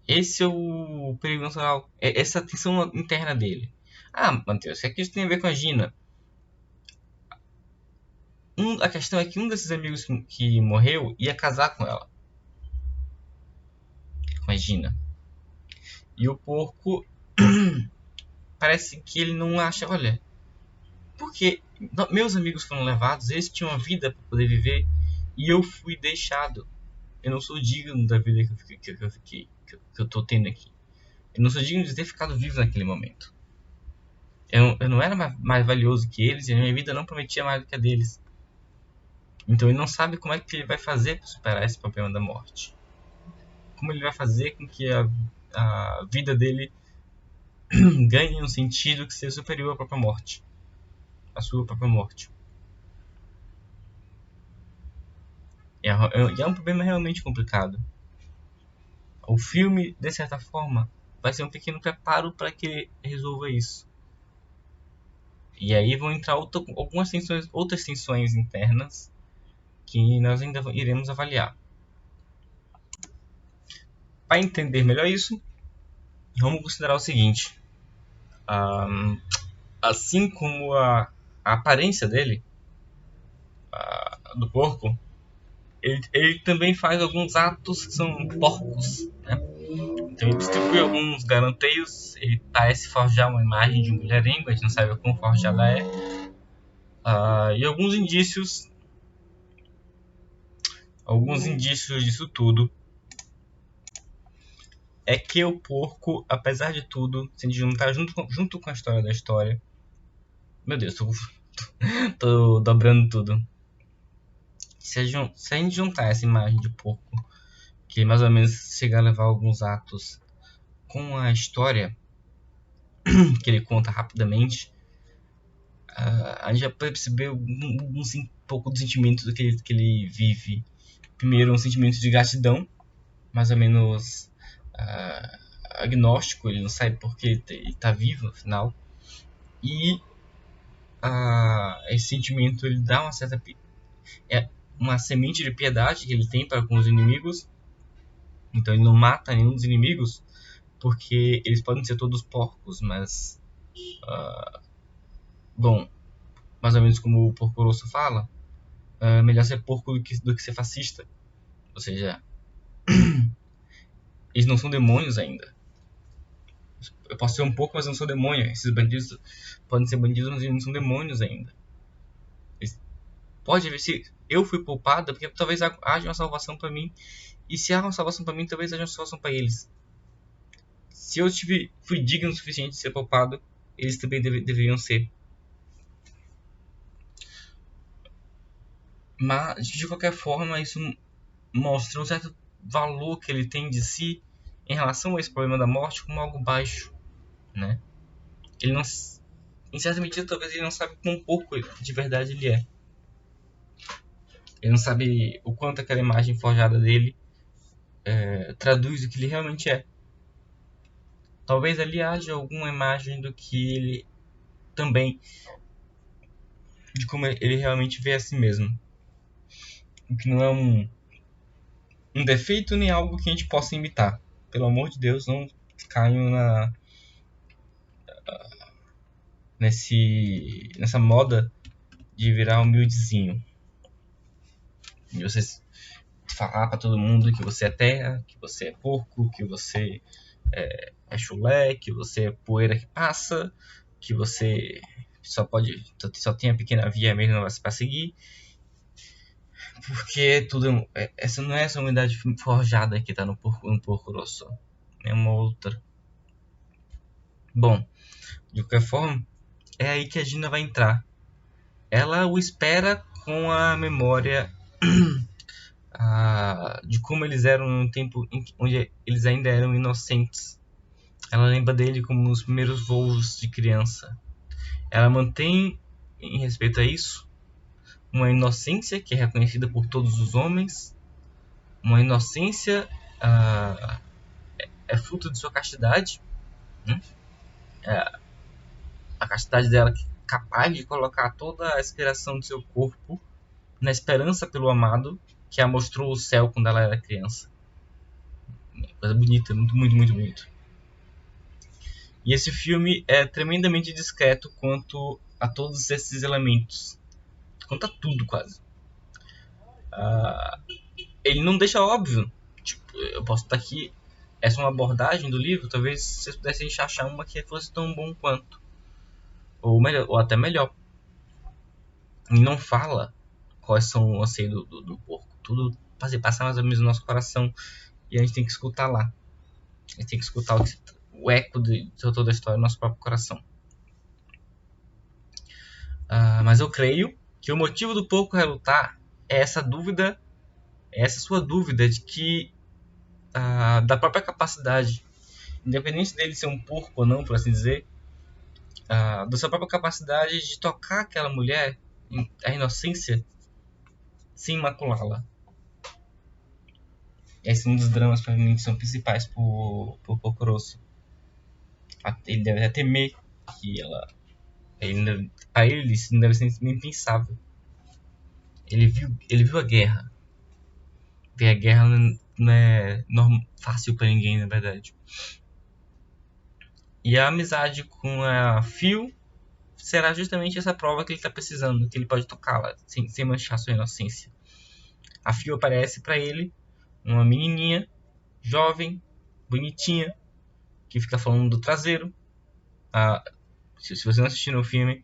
Esse é o perigo natural, é essa tensão interna dele. Ah, Matheus, o que isso tem a ver com a Gina? A questão é que um desses amigos que morreu ia casar com ela, com a Gina. E o porco parece que ele não acha, olha, porque meus amigos foram levados, eles tinham uma vida para poder viver e eu fui deixado. Eu não sou digno da vida que eu tô tendo aqui. Eu não sou digno de ter ficado vivo naquele momento. Eu não era mais valioso que eles e a minha vida não prometia mais do que a deles. Então ele não sabe como é que ele vai fazer para superar esse problema da morte. Como ele vai fazer com que a vida dele ganhe um sentido que seja superior à própria morte. A sua própria morte. E é um problema realmente complicado. O filme, de certa forma, vai ser um pequeno preparo para que ele resolva isso. E aí vão entrar algumas outras tensões internas que nós ainda iremos avaliar. Para entender melhor isso, vamos considerar o seguinte. Assim como a aparência dele, do porco, ele também faz alguns atos que são porcos, né? Então ele distribui alguns garanteios, ele parece forjar uma imagem de um mulherengo, a gente não sabe o quão forjada é. E alguns indícios disso tudo é que o porco, apesar de tudo, se a gente juntar junto com a história da história... Meu Deus, tô dobrando tudo. Se a gente juntar essa imagem de porco, que mais ou menos chega a levar alguns atos, com a história que ele conta rapidamente, a gente já pode perceber um pouco do sentimento que ele vive. Primeiro, um sentimento de gratidão, mais ou menos agnóstico, ele não sabe porque ele está vivo, afinal. E esse sentimento ele dá uma certa... É uma semente de piedade que ele tem para com os inimigos. Então ele não mata nenhum dos inimigos, porque eles podem ser todos porcos, mas... bom, mais ou menos como o Porco Rosso fala, é melhor ser porco do que ser fascista. Ou seja, eles não são demônios ainda. Eu posso ser um porco, mas eu não sou demônio. Esses bandidos podem ser bandidos, mas eles não são demônios ainda. Pode ver se eu fui poupado, porque talvez haja uma salvação para mim. E se há uma salvação para mim, talvez haja uma salvação para eles. Se eu fui digno o suficiente de ser poupado, eles também deveriam ser. Mas, de qualquer forma, isso mostra um certo valor que ele tem de si em relação a esse problema da morte como algo baixo, né? Ele não, em certa medida, talvez ele não sabe quão pouco de verdade ele é. Ele não sabe o quanto aquela imagem forjada dele traduz o que ele realmente é. Talvez ali haja alguma imagem do que ele também, de como ele realmente vê a si mesmo. O que não é um defeito nem algo que a gente possa imitar. Pelo amor de Deus, não caiam nessa moda de virar humildezinho. E você falar pra todo mundo que você é terra, que você é porco, que você é chulé, que você é poeira que passa, que você só tem a pequena via mesmo para seguir. Porque tudo essa não é essa unidade forjada que tá no Porco Rosso. É uma outra. Bom, de qualquer forma, é aí que a Gina vai entrar. Ela o espera com a memória de como eles eram no tempo onde eles ainda eram inocentes. Ela lembra dele como nos primeiros voos de criança. Ela mantém, em respeito a isso, uma inocência que é reconhecida por todos os homens. Uma inocência é fruto de sua castidade, né? A castidade dela capaz de colocar toda a aspiração do seu corpo na esperança pelo amado que a mostrou o céu quando ela era criança. Coisa bonita, muito, muito, muito bonito. E esse filme é tremendamente discreto quanto a todos esses elementos. Quanto a tudo, quase. Ele não deixa óbvio. Tipo, eu posso estar aqui. Essa é uma abordagem do livro. Talvez vocês pudessem achar uma que fosse tão bom quanto. Ou, melhor, ou até melhor. Ele não fala quais são o anseio do porco. Tudo passa mais ou menos no nosso coração. E a gente tem que escutar lá. A gente tem que escutar o eco de toda a história no nosso próprio coração. Mas eu creio que o motivo do porco relutar é essa dúvida, é essa sua dúvida de que da própria capacidade, independente dele ser um porco ou não, por assim dizer, da sua própria capacidade de tocar aquela mulher, a inocência, sem maculá-la. Esse é um dos dramas para mim que são principais pro Porco Rosso. Ele deve até temer que ela... Para ele isso não deve ser impensável. Ele viu a guerra. Ver a guerra não é fácil para ninguém, na verdade. E a amizade com a Phil será justamente essa prova que ele está precisando, que ele pode tocá-la sem manchar sua inocência. A Phil aparece para ele, uma menininha, jovem, bonitinha, que fica falando do traseiro. Se você não assistiu no filme,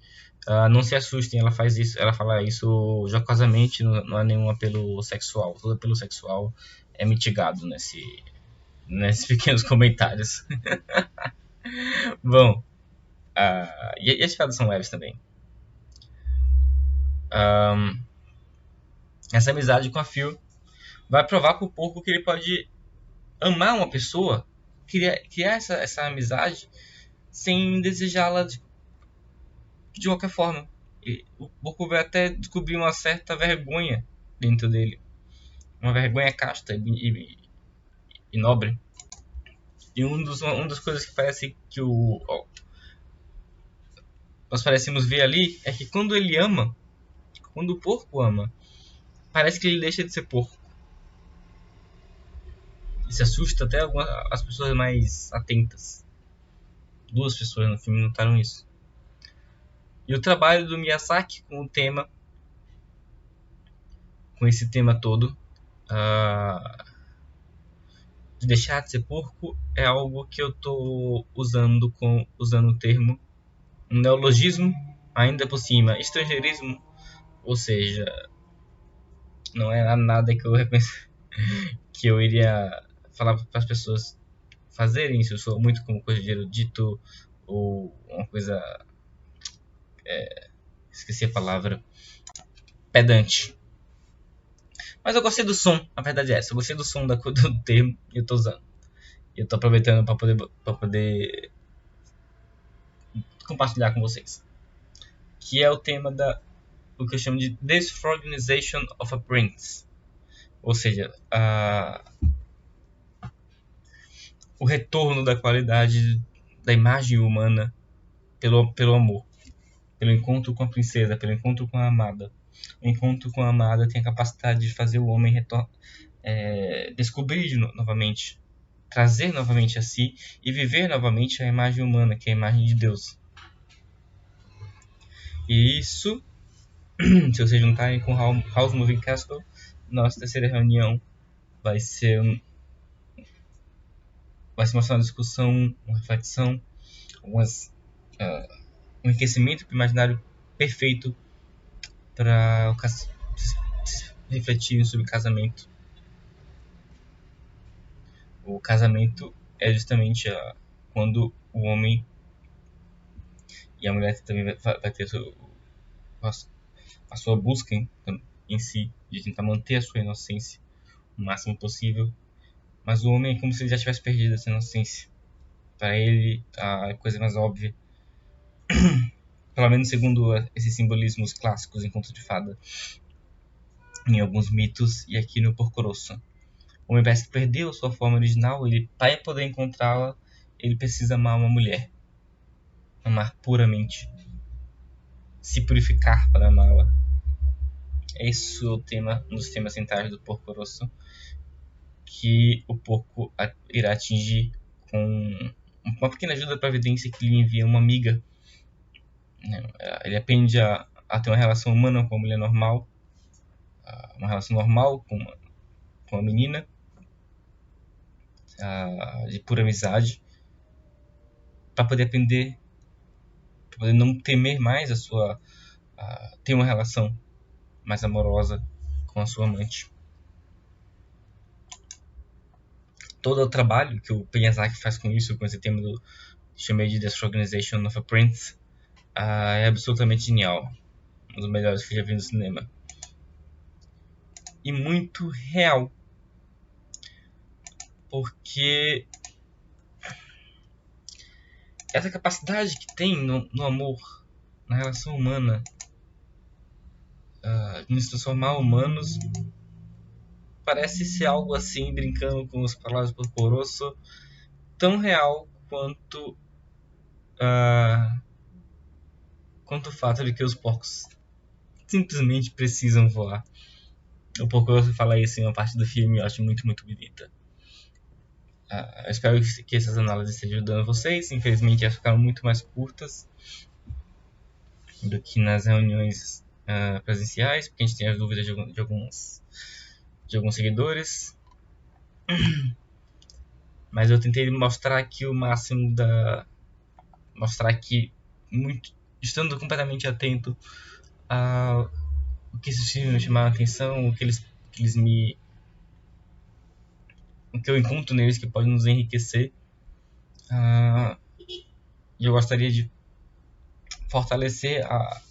não se assustem, ela faz isso, ela fala isso jocosamente, não há nenhum apelo sexual. Todo apelo sexual é mitigado nesses pequenos comentários. Bom, e as piadas são leves também. Essa amizade com a Phil vai provar pro porco que ele pode amar uma pessoa, criar essa amizade sem desejá-la de qualquer forma. E o porco vai até descobrir uma certa vergonha dentro dele, uma vergonha casta e nobre. E uma das coisas que parece que nós parecemos ver ali é que quando ele ama, quando o porco ama, parece que ele deixa de ser porco. Isso assusta até as pessoas mais atentas. 2 pessoas no filme notaram isso. E o trabalho do Miyazaki com esse tema todo, de deixar de ser porco, é algo que eu estou usando o termo um neologismo, ainda por cima, estrangeirismo, ou seja, não é nada que eu iria falar para as pessoas fazerem isso. Eu sou muito como coisa de erudito ou uma coisa, esqueci a palavra, pedante. Mas eu gostei do som, a verdade é essa. Eu gostei do som do termo que eu tô usando. E eu tô aproveitando para poder compartilhar com vocês. Que é o tema o que eu chamo de Disorganization of a Prince. Ou seja, o retorno da qualidade da imagem humana pelo amor. Pelo encontro com a princesa, pelo encontro com a amada. O encontro com a amada tem a capacidade de fazer o homem descobrir novamente, trazer novamente a si e viver novamente a imagem humana, que é a imagem de Deus. E isso, se vocês juntarem com House Moving Castle, nossa terceira reunião vai ser uma discussão, uma reflexão, um enriquecimento imaginário perfeito para refletir sobre casamento. O casamento é justamente quando o homem e a mulher também vai ter a sua busca em si, de tentar manter a sua inocência o máximo possível. Mas o homem é como se ele já tivesse perdido essa inocência. Para ele, a coisa mais óbvia, pelo menos segundo esses simbolismos clássicos em Conto de Fada, em alguns mitos e aqui no Porco Rosso. O homem parece que perdeu a sua forma original. Para poder encontrá-la, ele precisa amar uma mulher. amar puramente, se purificar para amá-la. Esse é o tema, um dos temas centrais do Porco Rosso, que o porco irá atingir com uma pequena ajuda para a providência que lhe envia uma amiga. Ele aprende a ter uma relação humana com uma mulher normal, uma relação normal com uma menina, de pura amizade, para poder aprender, para poder não temer mais ter uma relação mais amorosa com a sua amante. Todo o trabalho que o Miyazaki faz com isso, com esse tema do chamei de Disorganization of a Prince, é absolutamente genial. Um dos melhores que eu já vi no cinema. E muito real. Porque essa capacidade que tem no amor, na relação humana, de nos transformar humanos, parece ser algo assim, brincando com as palavras do Porco Rosso, tão real quanto o fato de que os porcos simplesmente precisam voar. O Porco Rosso fala isso em uma parte do filme, eu acho muito, muito bonita. Eu espero que essas análises estejam ajudando vocês. Infelizmente elas ficaram muito mais curtas do que nas reuniões presenciais, porque a gente tem as dúvidas de alguns seguidores. Mas eu tentei mostrar aqui o máximo mostrar aqui, estando completamente atento a o que esses filmes me chamaram a atenção, o que eu encontro neles que pode nos enriquecer. E eu gostaria de fortalecer a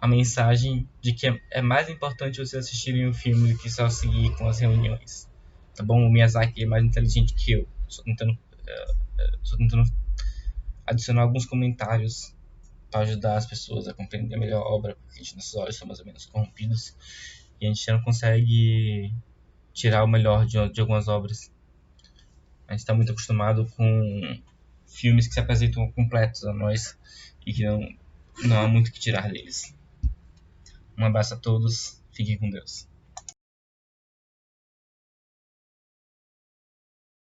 mensagem de que é mais importante você assistirem o filme do que só seguir com as reuniões. Tá bom? O Miyazaki é mais inteligente que eu. Só tentando adicionar alguns comentários para ajudar as pessoas a compreender melhor a obra, porque nossos olhos são mais ou menos corrompidos e a gente não consegue tirar o melhor de algumas obras. A gente está muito acostumado com filmes que se apresentam completos a nós e que não há muito o que tirar deles. Um abraço a todos, fiquem com Deus.